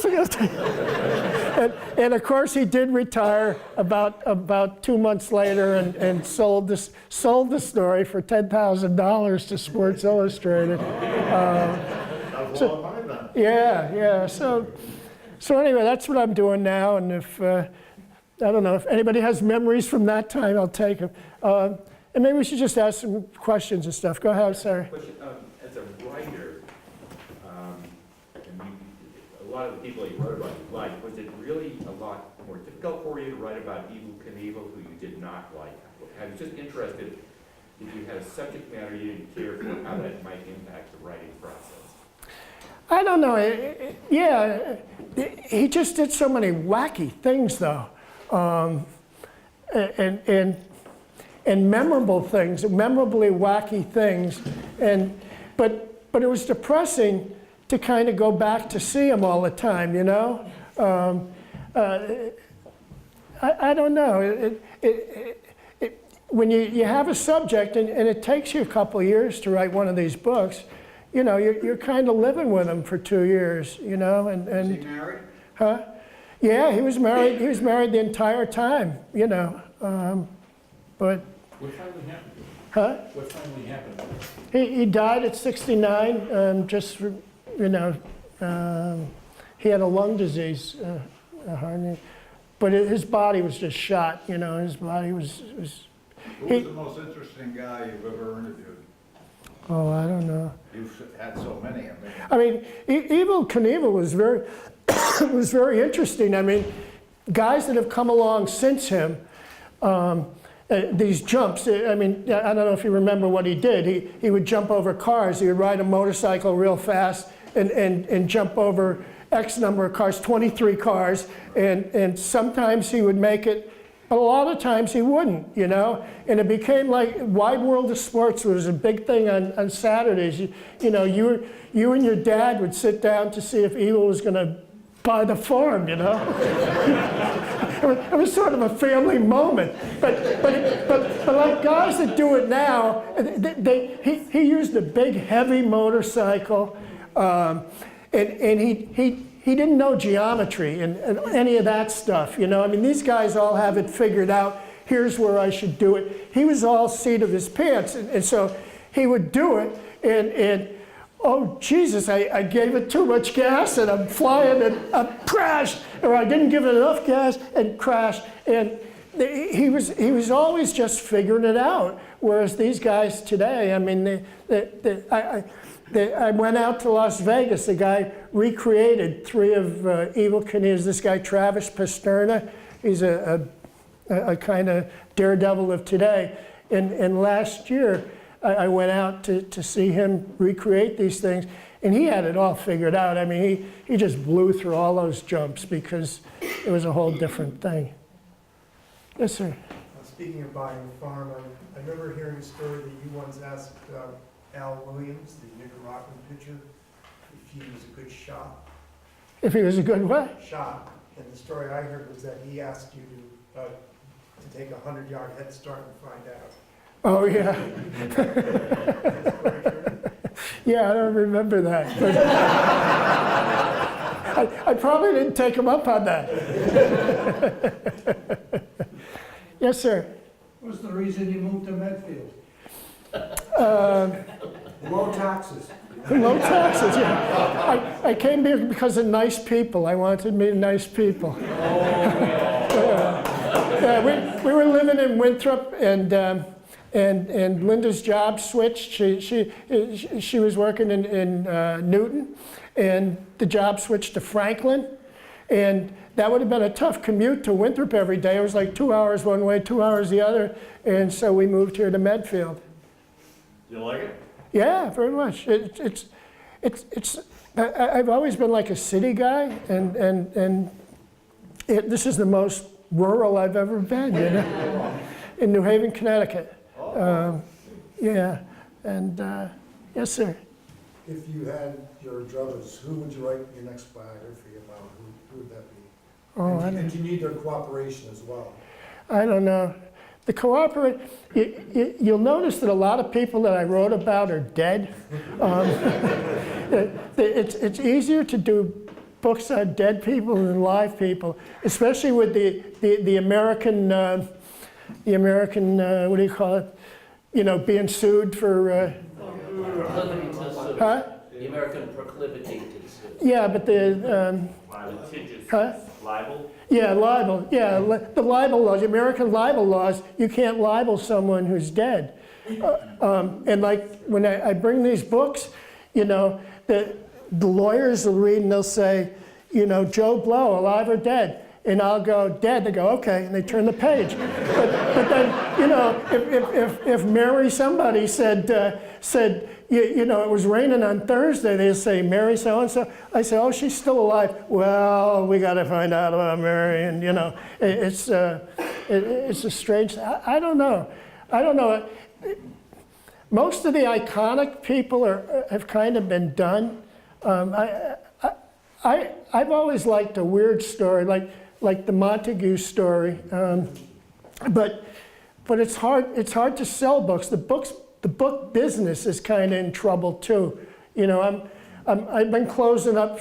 yeah. And of course he did retire about 2 months later and sold the story for $10,000 to Sports Illustrated. Yeah. So anyway, that's what I'm doing now. And if I don't know if anybody has memories from that time, I'll take them. And maybe we should just ask some questions and stuff. Go ahead, Sarah. Question, as a writer, and a lot of the people you wrote about you liked, was it really a lot more difficult for you to write about Evel Knievel, who you did not like? I was just interested if you had a subject matter you didn't care for, how that might impact the writing process. I don't know. He just did so many wacky things, though, and memorable things, memorably wacky things, but it was depressing to kind of go back to see him all the time, you know. I don't know. When you have a subject and it takes you a couple of years to write one of these books, you know, you're kind of living with him for 2 years, you know. And Is he married? Huh? Yeah, he was married. He was married the entire time, you know. But What finally happened? huh? What finally happened? He died at 69. You know, he had a lung disease, a hernia, but his body was just shot. You know, his body was. Who was the most interesting guy you've ever interviewed? Oh, I don't know. You've had so many. I mean, Evel Knievel was very, was very interesting. I mean, guys that have come along since him, these jumps. I mean, I don't know if you remember what he did. He would jump over cars. He would ride a motorcycle real fast and jump over X number of cars, 23 cars, and sometimes he would make it. But a lot of times he wouldn't, you know? And it became like Wide World of Sports was a big thing on Saturdays. You know, you and your dad would sit down to see if Evel was going to buy the farm, you know? It was sort of a family moment. But like guys that do it now, he used a big, heavy motorcycle, and he didn't know geometry and any of that stuff, you know? I mean, these guys all have it figured out. Here's where I should do it. He was all seat of his pants, and so he would do it, and oh, Jesus, I gave it too much gas, and I'm flying, and I crashed, or I didn't give it enough gas, and crashed. And he was always just figuring it out, whereas these guys today, I mean, I went out to Las Vegas. The guy recreated 3 of Evel Knievel's. This guy, Travis Pasterna, he's a kind of daredevil of today. And last year, I went out to see him recreate these things, and he had it all figured out. I mean, he just blew through all those jumps because it was a whole different thing. Yes, sir. speaking of buying a farm, I remember hearing a story that you once asked Al Williams, the Nicaraguan pitcher, if he was a good shot. If he was a good what? Shot. And the story I heard was that he asked you to take a 100-yard head start and find out. Oh, yeah. Yeah, I don't remember that. But I probably didn't take him up on that. Yes, sir. What's the reason you moved to Medfield? Low taxes. Low taxes, yeah. I came here because of nice people. I wanted to meet nice people. Yeah, we were living in Winthrop, and Linda's job switched. She was working in Newton, and the job switched to Franklin, and that would have been a tough commute to Winthrop every day. It was like 2 hours one way, 2 hours the other, and so we moved here to Medfield. You like it? Yeah, very much. I've always been like a city guy, and this is the most rural I've ever been, you know, in New Haven, Connecticut. Yeah, and yes, sir. If you had your druthers, who would you write your next biography about? Who would that be? Oh, And you need their cooperation as well. I don't know. The you'll notice that a lot of people that I wrote about are dead. It's easier to do books on dead people than live people, especially with the American, what do you call it? You know, being sued for. Proclivity to sue. Huh? The American proclivity to sue. Yeah, but the. Litigious Huh? libel? Yeah, libel. Yeah, the libel laws, the American libel laws, you can't libel someone who's dead. And like when I bring these books, you know, the lawyers will read and they'll say, you know, Joe Blow, alive or dead? And I'll go, dead. They go, okay, and they turn the page. But then, you know, if Mary somebody said, you know, it was raining on Thursday, they say, Mary so-and-so. I say, oh, she's still alive. Well, we got to find out about Mary. And, you know, it's a strange, I don't know. I don't know. Most of the iconic people have kind of been done. I've always liked a weird story, like the Montague story. But it's hard to sell books. The book business is kind of in trouble too. You know, I've been closing up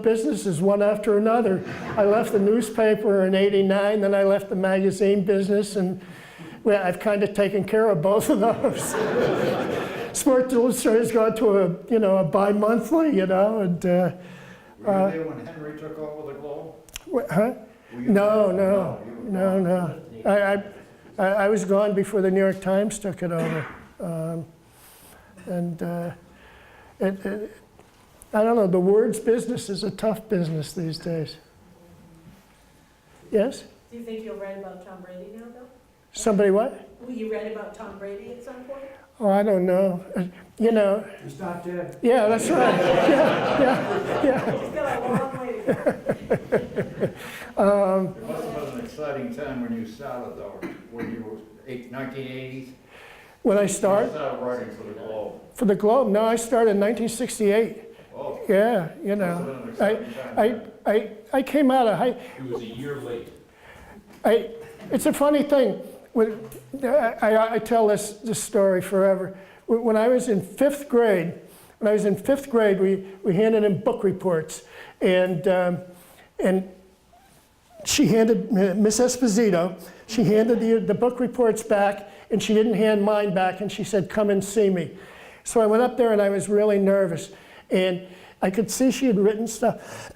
businesses one after another. I left the newspaper in '89, then I left the magazine business, and well, I've kind of taken care of both of those. Sports Illustrated's gone to a bi-monthly, you know, and. Were you there when Henry took over the Globe? Huh? No. I was gone before the New York Times took it over. I don't know, the words business is a tough business these days. Yes? Do you think you'll write about Tom Brady now, though? Somebody what? Will you write about Tom Brady at some point? Oh, I don't know. You know. He's not dead. Yeah, that's right. Yeah. He's got a long way to go. It must have been an exciting time when you started, though, when you were 1980s. When I You started? started writing for the Globe. For the Globe? No, I started in 1968. Oh. Yeah, you Must have know. been an exciting time. I came out of high. It was a year late. It's a funny thing. I tell this story forever. When I was in fifth grade, we handed in book reports, and she handed Miss Esposito. She handed the book reports back, and she didn't hand mine back, and she said, "Come and see me." So I went up there, and I was really nervous, and I could see she had written stuff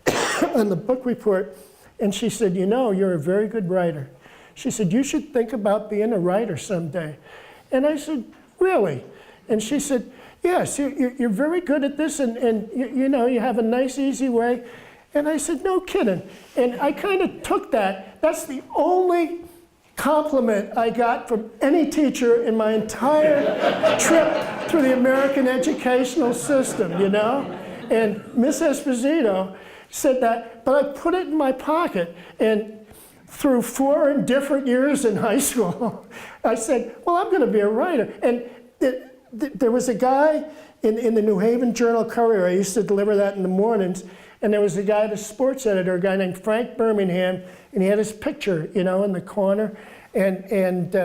on the book report, and she said, "You know, you're a very good writer." She said, "You should think about being a writer someday." And I said, "Really?" And she said, "Yes, you're very good at this, and you know, you have a nice, easy way." And I said, "No kidding." And I kind of took that. That's the only compliment I got from any teacher in my entire trip through the American educational system, you know? And Miss Esposito said that, but I put it in my pocket. And through 4 different years in high school, I said, well, I'm going to be a writer. And there was a guy in the New Haven Journal-Courier. I used to deliver that in the mornings. And there was a guy, the sports editor, a guy named Frank Birmingham, and he had his picture, you know, in the corner. And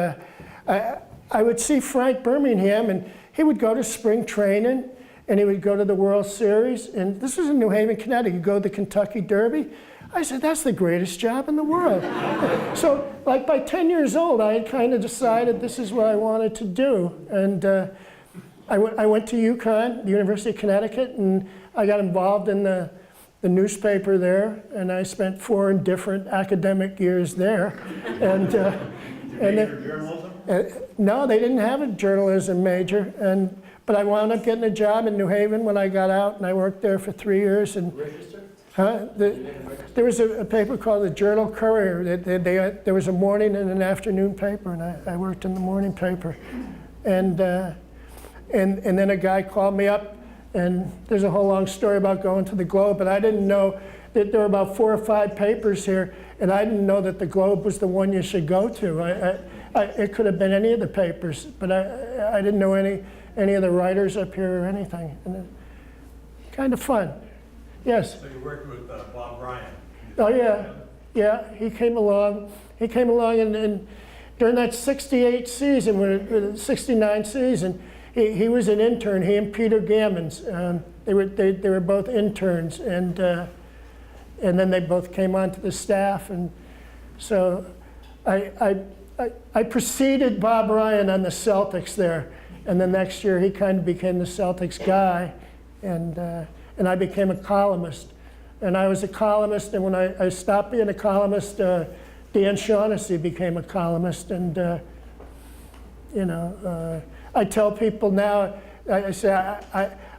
I would see Frank Birmingham, and he would go to spring training, and he would go to the World Series. And this was in New Haven, Connecticut. He'd go to the Kentucky Derby. I said, that's the greatest job in the world. So, like, by 10 years old, I had kind of decided this is what I wanted to do. And I went to UConn, the University of Connecticut, and I got involved in the newspaper there, and I spent 4 different academic years there. And Journalism? no, they didn't have a journalism major, but I wound up getting a job in New Haven when I got out, and I worked there for 3 years. And there was a paper called the Journal-Courier. There was a morning and an afternoon paper, and I worked in the morning paper. And then a guy called me up, and there's a whole long story about going to the Globe, but I didn't know that there were about 4 or 5 papers here, and I didn't know that the Globe was the one you should go to. It could have been any of the papers, but I didn't know any of the writers up here or anything. And kind of fun. Yes? So you worked with Bob Bryant? Oh, yeah. Yeah, he came along. He came along, and during that 68 season, 69 season, he was an intern, he and Peter Gammons. They were both interns, and then they both came onto the staff. And so I preceded Bob Ryan on the Celtics there. And the next year, he kind of became the Celtics guy. And I became a columnist. And I was a columnist, and when I stopped being a columnist, Dan Shaughnessy became a columnist. And, you know, I tell people now, I say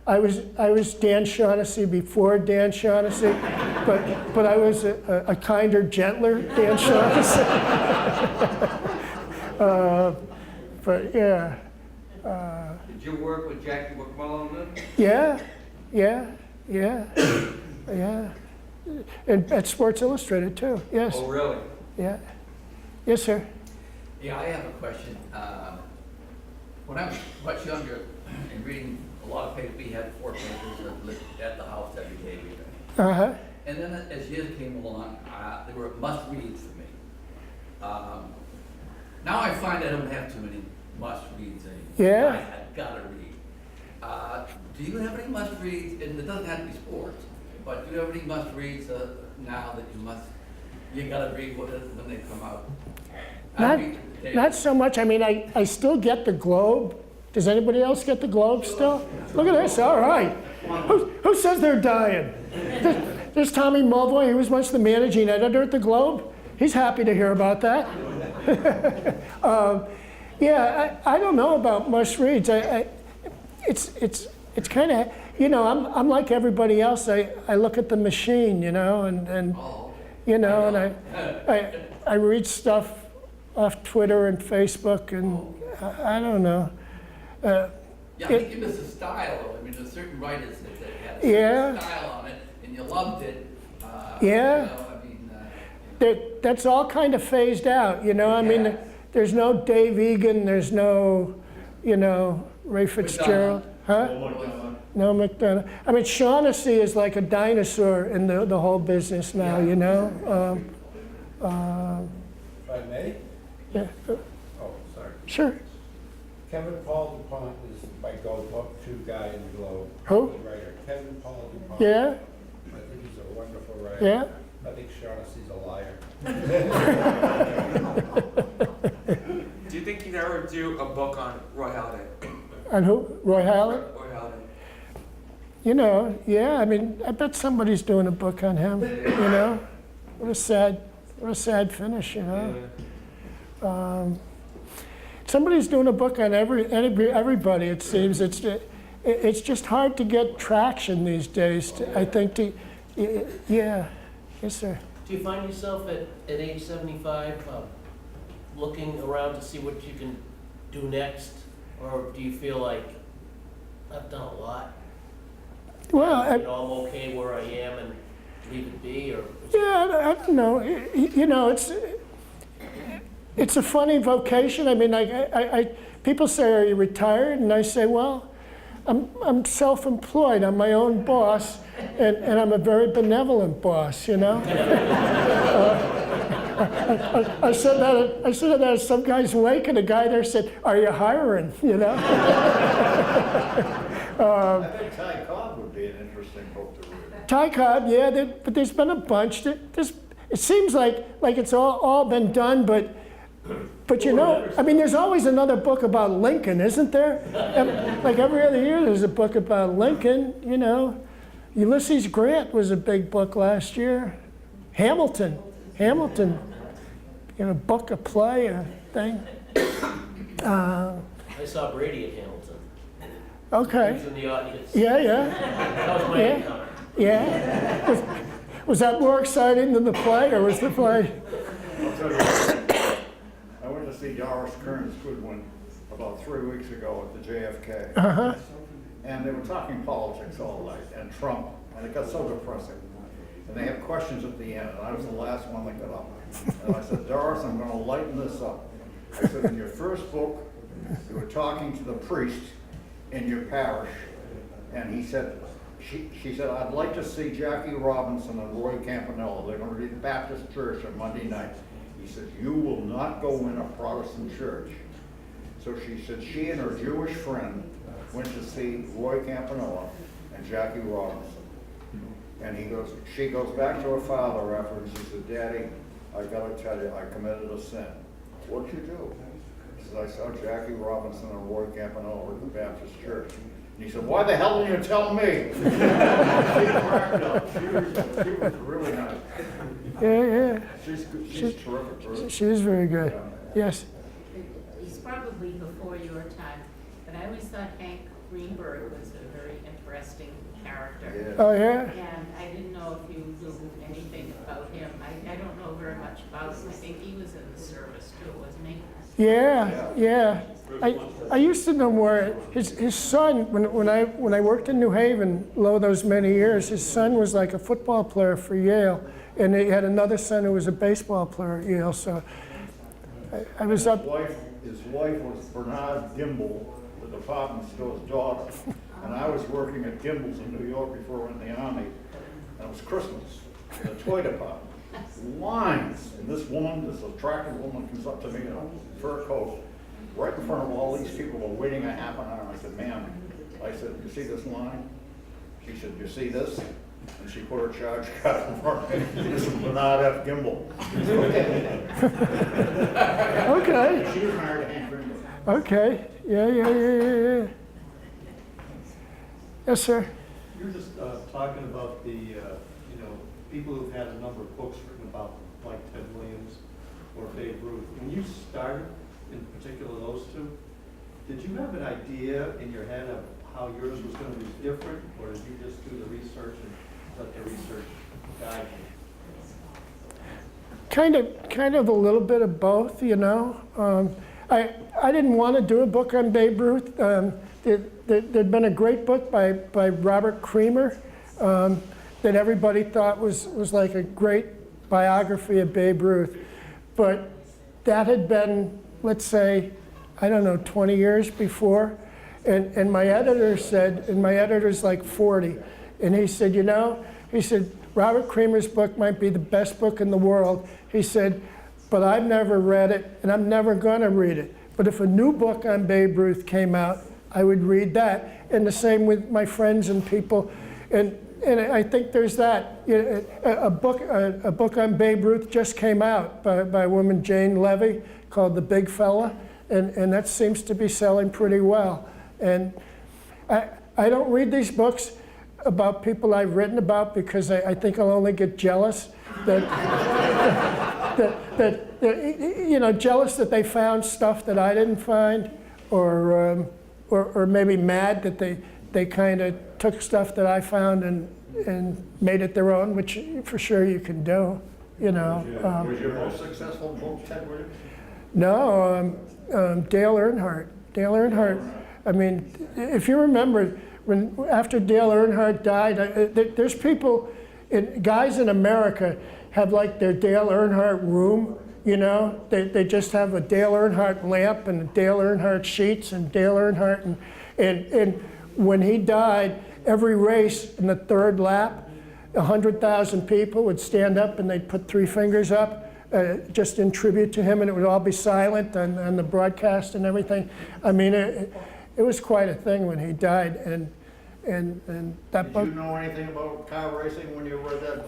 I was Dan Shaughnessy before Dan Shaughnessy, but I was a kinder, gentler Dan Shaughnessy. But yeah. Did you work with Jackie McMullen? Yeah. And at Sports Illustrated too, yes. Oh, really? Yeah. Yes, sir. Yeah, I have a question. When I was much younger and reading a lot of papers, we had 4 papers at the house every day. Uh-huh. And then as years came along, they were must-reads for me. Now I find I don't have too many must-reads anymore. Yeah. I've got to read. Do you have any must-reads? And it doesn't have to be sports, but do you have any must-reads now that you got to read when they come out? Not so much. I mean, I still get the Globe. Does anybody else get the Globe still? Look at this. All right. Who says they're dying? There's Tommy Mulvoy. He was once the managing editor at the Globe. He's happy to hear about that. Yeah, I don't know about must-reads. It's kind of, you know, I'm like everybody else. I look at the machine, you know, and you know, and I read stuff off Twitter and Facebook, and I don't know. Yeah, I think you miss the style. I mean, there's certain writers that had a certain style on it, and you loved it. Yeah. You know, I mean, that's all kind of phased out, you know. I mean, there's no Dave Egan, there's no, you know, Ray Fitzgerald. Huh? No McDonough. I mean, Shaughnessy is like a dinosaur in the whole business now, you know. If I may? Yeah. Oh, sorry. Sure. Kevin Paul DuPont is my go-to guy in the Globe. Who? The writer. Kevin Paul DuPont. Yeah. I think he's a wonderful writer. Yeah. I think Shaughnessy's a liar. Do you think you'd ever do a book on Roy Halladay? And who? Roy Hallett? Roy Halladay. You know, yeah. I mean, I bet somebody's doing a book on him. You know, what a sad finish. You know. Somebody's doing a book on everybody. It seems it's just hard to get traction these days. I think yeah, yes, sir. Do you find yourself at age 75 looking around to see what you can do next? Or do you feel like I've done a lot? Well, you know, I'm okay where I am and leave it be? Or yeah, I don't know. You know, it's it's a funny vocation. I mean, people say, "Are you retired?" And I say, "Well, I'm self-employed. I'm my own boss, and I'm a very benevolent boss. You know." I said that at some guy's wake, and a guy there said, "Are you hiring?" You know. I think Ty Cobb would be an interesting book to read. Ty Cobb, yeah, but there's been a bunch. It seems like it's all been done, but you know, I mean, there's always another book about Lincoln, isn't there? Like every other year, there's a book about Lincoln. You know, Ulysses Grant was a big book last year. Hamilton, you know, book, a play, a thing. I saw Brady at Hamilton. He Okay. was in the audience. Yeah. That was my Yeah. encounter. Yeah. Was that more exciting than the play, or was the play? I'll tell you, I went to see Doris Kearns Goodwin about 3 weeks ago at the JFK. Uh-huh. And they were talking politics all night, and Trump, and it got so depressing. And they had questions at the end, and I was the last one that got up. And I said, Doris, I'm gonna lighten this up. I said, in your first book, you were talking to the priest in your parish, and he said, she said, I'd like to see Jackie Robinson and Roy Campanella. They're gonna be at the Baptist church on Monday night. He said, you will not go in a Protestant church. So she said she and her Jewish friend went to see Roy Campanella and Jackie Robinson. And she goes back to her father after, and she said, Daddy, I gotta tell you, I committed a sin. What'd you do? She said, I saw Jackie Robinson and Roy Campanella at the Baptist church. And he said, why the hell didn't you tell me? She cracked up. She was really nice. Yeah. She's terrific person. She is very good. Yes. He's probably before your time, but I always thought Hank Greenberg was a very interesting character. Yeah. Oh, yeah? And I didn't know if you knew anything about him. I don't know very much about him. I think he was in the service too, wasn't he? Yeah. I used to know more. His son, when I worked in New Haven, those many years, his son was like a football player for Yale, and he had another son who was a baseball player at Yale. So I was up. His wife was Bernard Gimble, the department store's daughter. And I was working at Gimbel's in New York before I went in the Army. And it was Christmas in the toy department. Lines. And this attractive woman comes up to me in a fur coat. Right in front of all these people were waiting a half an hour. I said, ma'am, I said, you see this line? She said, you see this? And she put her charge card in front of me. This is Bernard F. Gimble. Okay. She was married to Hank Greenberg. Okay. Yeah. Yes, sir. You're just talking about the, people who've had a number of books written about, like Ted Williams or Babe Ruth. When you started, in particular those two, did you have an idea in your head of how yours was going to be different, or did you just do the research and let the research guide you? Kind of a little bit of both, you know. I didn't want to do a book on Babe Ruth. There'd been a great book by Robert Creamer that everybody thought was like a great biography of Babe Ruth. But that had been, let's say, 20 years before. And my editor said, and my editor's like 40, and he said, Robert Creamer's book might be the best book in the world. He said, but I've never read it, and I'm never going to read it. But if a new book on Babe Ruth came out, I would read that. And the same with my friends and people. And I think there's that. A book on Babe Ruth just came out by a woman, Jane Levy, called The Big Fella. And that seems to be selling pretty well. And I don't read these books about people I've written about because I think I'll only get jealous jealous that they found stuff that I didn't find, or maybe mad that they kind of took stuff that I found and made it their own, which for sure you can do, you know. Was your most successful book Ted Williams? No, Dale Earnhardt. Dale Earnhardt. I mean, if you remember, after Dale Earnhardt died, there's people, guys in America have like their Dale Earnhardt room you know? They just have a Dale Earnhardt lamp and a Dale Earnhardt sheets and Dale Earnhardt. And when he died, every race in the third lap, 100,000 people would stand up and they'd put 3 fingers up just in tribute to him, and it would all be silent on the broadcast and everything. I mean, it was quite a thing when he died, and that book. Did you know anything about car racing when you read that?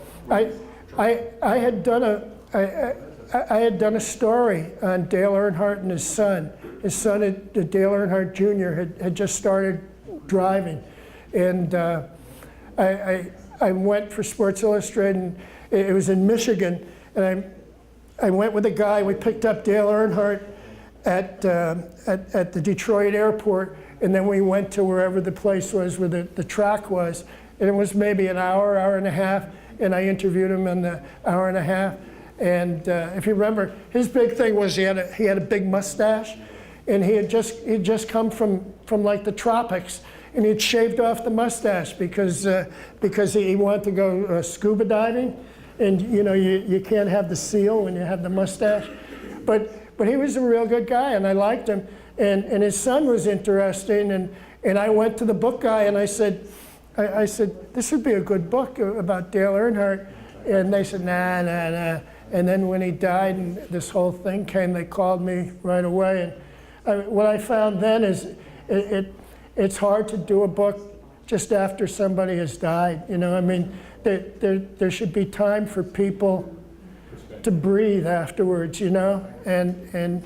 I had done a story on Dale Earnhardt and his son. His son, Dale Earnhardt Jr., had just started driving, and I went for Sports Illustrated. And it was in Michigan, and I went with a guy. We picked up Dale Earnhardt at the Detroit airport, and then we went to wherever the place was where the track was, and it was maybe an hour and a half, and I interviewed him in the hour and a half. And if you remember, his big thing was he had a big mustache, and he'd just come from like the tropics, and he'd shaved off the mustache because he wanted to go scuba diving, and you know you can't have the seal when you have the mustache, but he was a real good guy, and I liked him, and his son was interesting, and I went to the book guy and I said this would be a good book about Dale Earnhardt, and they said nah. And then when he died and this whole thing came, they called me right away. And what I found then is it's hard to do a book just after somebody has died. You know, I mean, there should be time for people to breathe afterwards, you know? And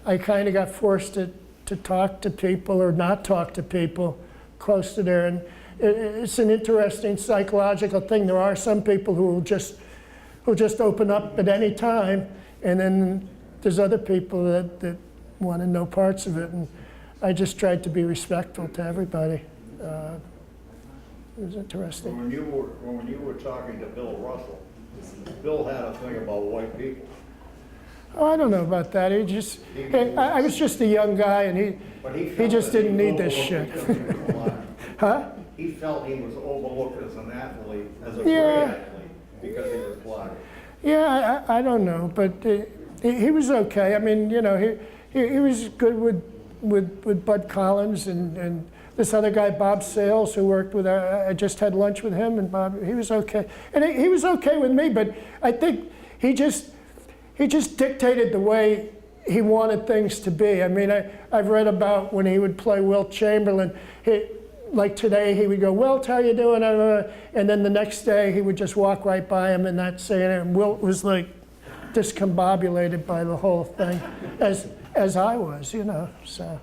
I kind of got forced to talk to people or not talk to people close to there. And it's an interesting psychological thing. There are some people who will just open up at any time, and then there's other people that want to know parts of it, and I just tried to be respectful to everybody. It was interesting. When you were talking to Bill Russell, Bill had a thing about white people. Oh, I don't know about that. I was just a young guy, and he just didn't need this shit. Huh? He felt he was overlooked as an athlete, as a great athlete, because he was black. Yeah, I don't know, but he was okay. I mean, you know, he was good with Bud Collins and this other guy, Bob Sales, who worked with. I just had lunch with him, and Bob. He was okay, and he was okay with me. But I think he just dictated the way he wanted things to be. I mean, I've read about when he would play Wilt Chamberlain. Like today, he would go, "Wilt, how you doing?" And then the next day, he would just walk right by him and not say anything. And Wilt was like discombobulated by the whole thing, as I was, you know. So,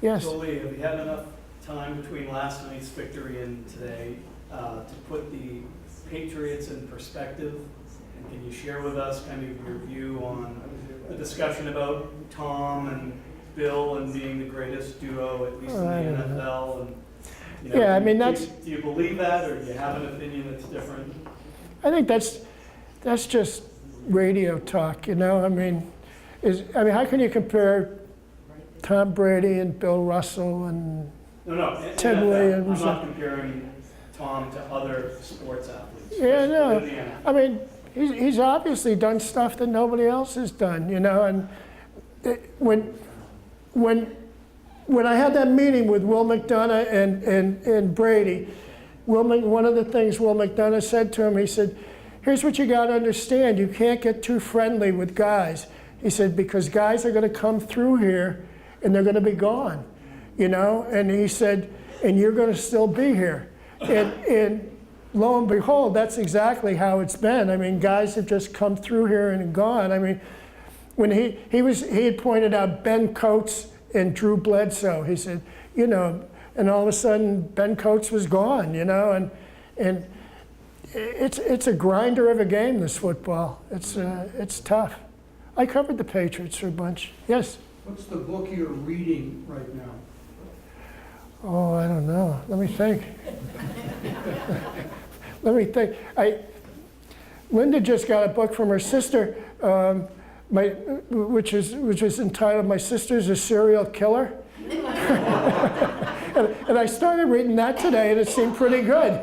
yes. So Leigh, have you had enough time between last night's victory and today to put the Patriots in perspective? And can you share with us kind of your view on the discussion about Tom and Bill and being the greatest duo, at least in the NFL? And, you know, yeah, I mean, that's... Do you believe that, or do you have an opinion that's different? I think that's just radio talk, you know? I mean, how can you compare Tom Brady and Bill Russell and Ted Williams? I'm not comparing Tom to other sports athletes. Yeah, no. I mean, he's obviously done stuff that nobody else has done, you know? And when I had that meeting with Will McDonough and Brady, one of the things Will McDonough said to him, he said, "Here's what you got to understand. You can't get too friendly with guys." He said, "Because guys are going to come through here and they're going to be gone, you know?" And he said, "And you're going to still be here." And lo and behold, that's exactly how it's been. I mean, guys have just come through here and gone. I mean, when he had pointed out Ben Coates and Drew Bledsoe. He said, you know, and all of a sudden Ben Coates was gone, you know, and it's a grinder of a game, this football. It's tough. I covered the Patriots for a bunch. Yes? What's the book you're reading right now? Oh, I don't know. Let me think. Linda just got a book from her sister, which is entitled "My Sister's a Serial Killer," and I started reading that today, and it seemed pretty good,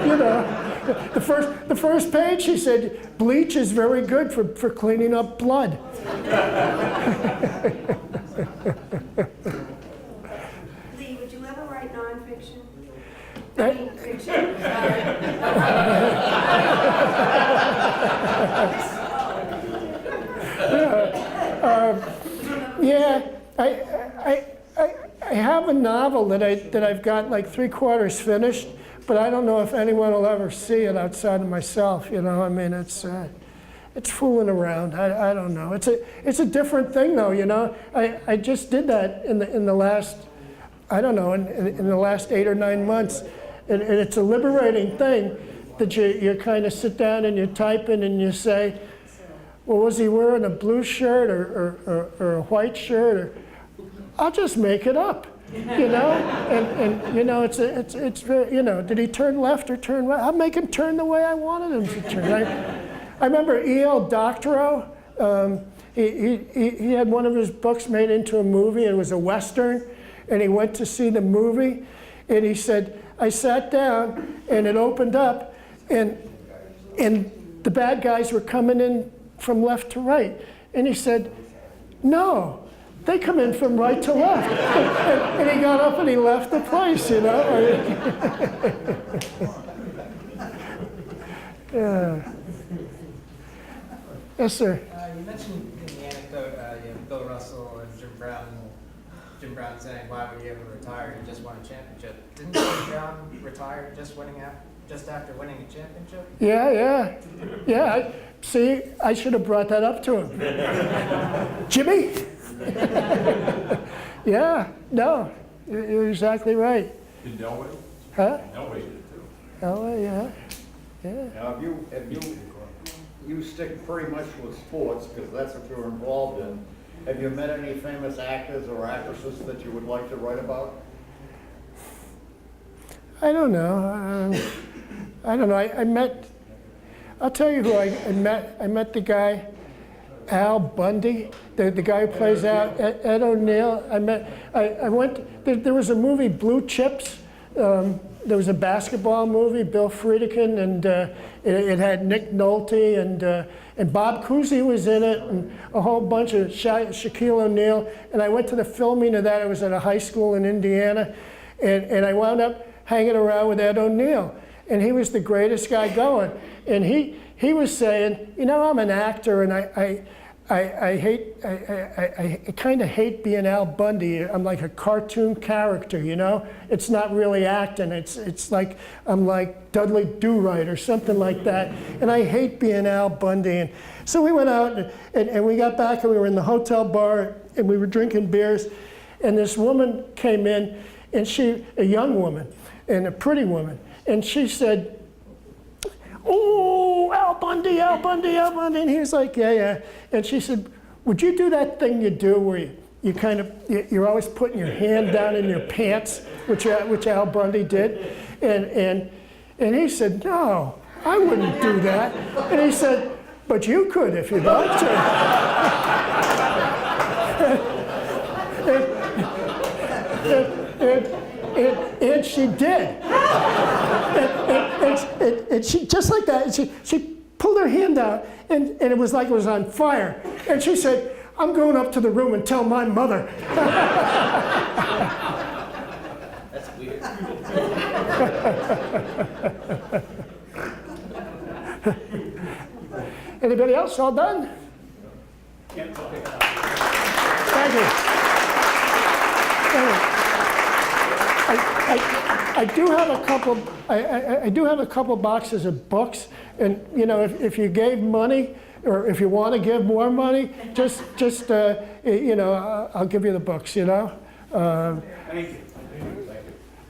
you know. The first page, she said, bleach is very good for cleaning up blood. Leigh, would you ever write nonfiction? Eh? I mean, fiction, sorry. Yeah, I have a novel that I've got like 3/4 finished, but I don't know if anyone will ever see it outside of myself. You know, I mean, it's fooling around. I don't know. It's a different thing though. You know, I just did that in the last, I don't know, in the last 8 or 9 months, and it's a liberating thing that you kind of sit down and you type in and you say, well, was he wearing a blue shirt or a white shirt? Or I'll just make it up, you know. And you know, it's very, you know, did he turn left or turn right? I'll make him turn the way I wanted him to turn. I remember E.L. Doctorow. He had one of his books made into a movie. It was a Western, and he went to see the movie, and he said, I sat down, and it opened up, and the bad guys were coming in from left to right. And he said, no, they come in from right to left. And he got up and he left the place, you know. Yeah. Yes, sir. You mentioned in the anecdote, Bill Russell and Jim Brown saying, why would you ever retire? You just won a championship. Didn't Jim Brown retire just after winning a championship? Yeah. See, I should have brought that up to him. Jimmy? Yeah, no, you're exactly right. In Delaware? Huh? Delaware did it too. Delaware, yeah. Now, you stick pretty much with sports, because that's what you're involved in. Have you met any famous actors or actresses that you would like to write about? I don't know. I met, I'll tell you who I met. I met the guy, Al Bundy, the guy who plays out, Ed O'Neill. I went, there was a movie, Blue Chips. There was a basketball movie, Bill Friedkin, and it had Nick Nolte, and Bob Cousy was in it, and a whole bunch of Shaquille O'Neal. And I went to the filming of that. I was at a high school in Indiana, and I wound up hanging around with Ed O'Neill. And he was the greatest guy going. And he was saying, you know, I'm an actor, and I kind of hate being Al Bundy. I'm like a cartoon character, you know? It's not really acting. It's like I'm like Dudley Do-Right or something like that. And I hate being Al Bundy. And so we went out and we got back and we were in the hotel bar and we were drinking beers. And this woman came in, and a young woman and a pretty woman. And she said, oh, Al Bundy, Al Bundy, Al Bundy. And he was like, yeah. And she said, would you do that thing you do where you kind of, you're always putting your hand down in your pants, which Al Bundy did? And he said, no, I wouldn't do that. And he said, but you could if you'd like to. And she did. And she, just like that, she pulled her hand out, and it was like it was on fire. And she said, I'm going up to the room and tell my mother. That's weird. Anybody else? All done? Yeah, okay. Thank you. I do have a couple. I do have a couple boxes of books, and you know, if you gave money, or if you want to give more money, just you know, I'll give you the books. You know. Thank you.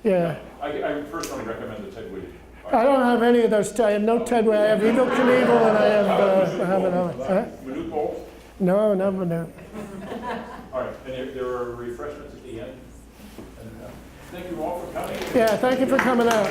Yeah. I first want to recommend the Ted Williams. I don't have any of those. I have no Ted. I have Evel Knievel, and I have another. Huh? Minute bowls? No, no, no. All right, and there are refreshments at the end. And, thank you all for coming. Yeah, thank you for coming out.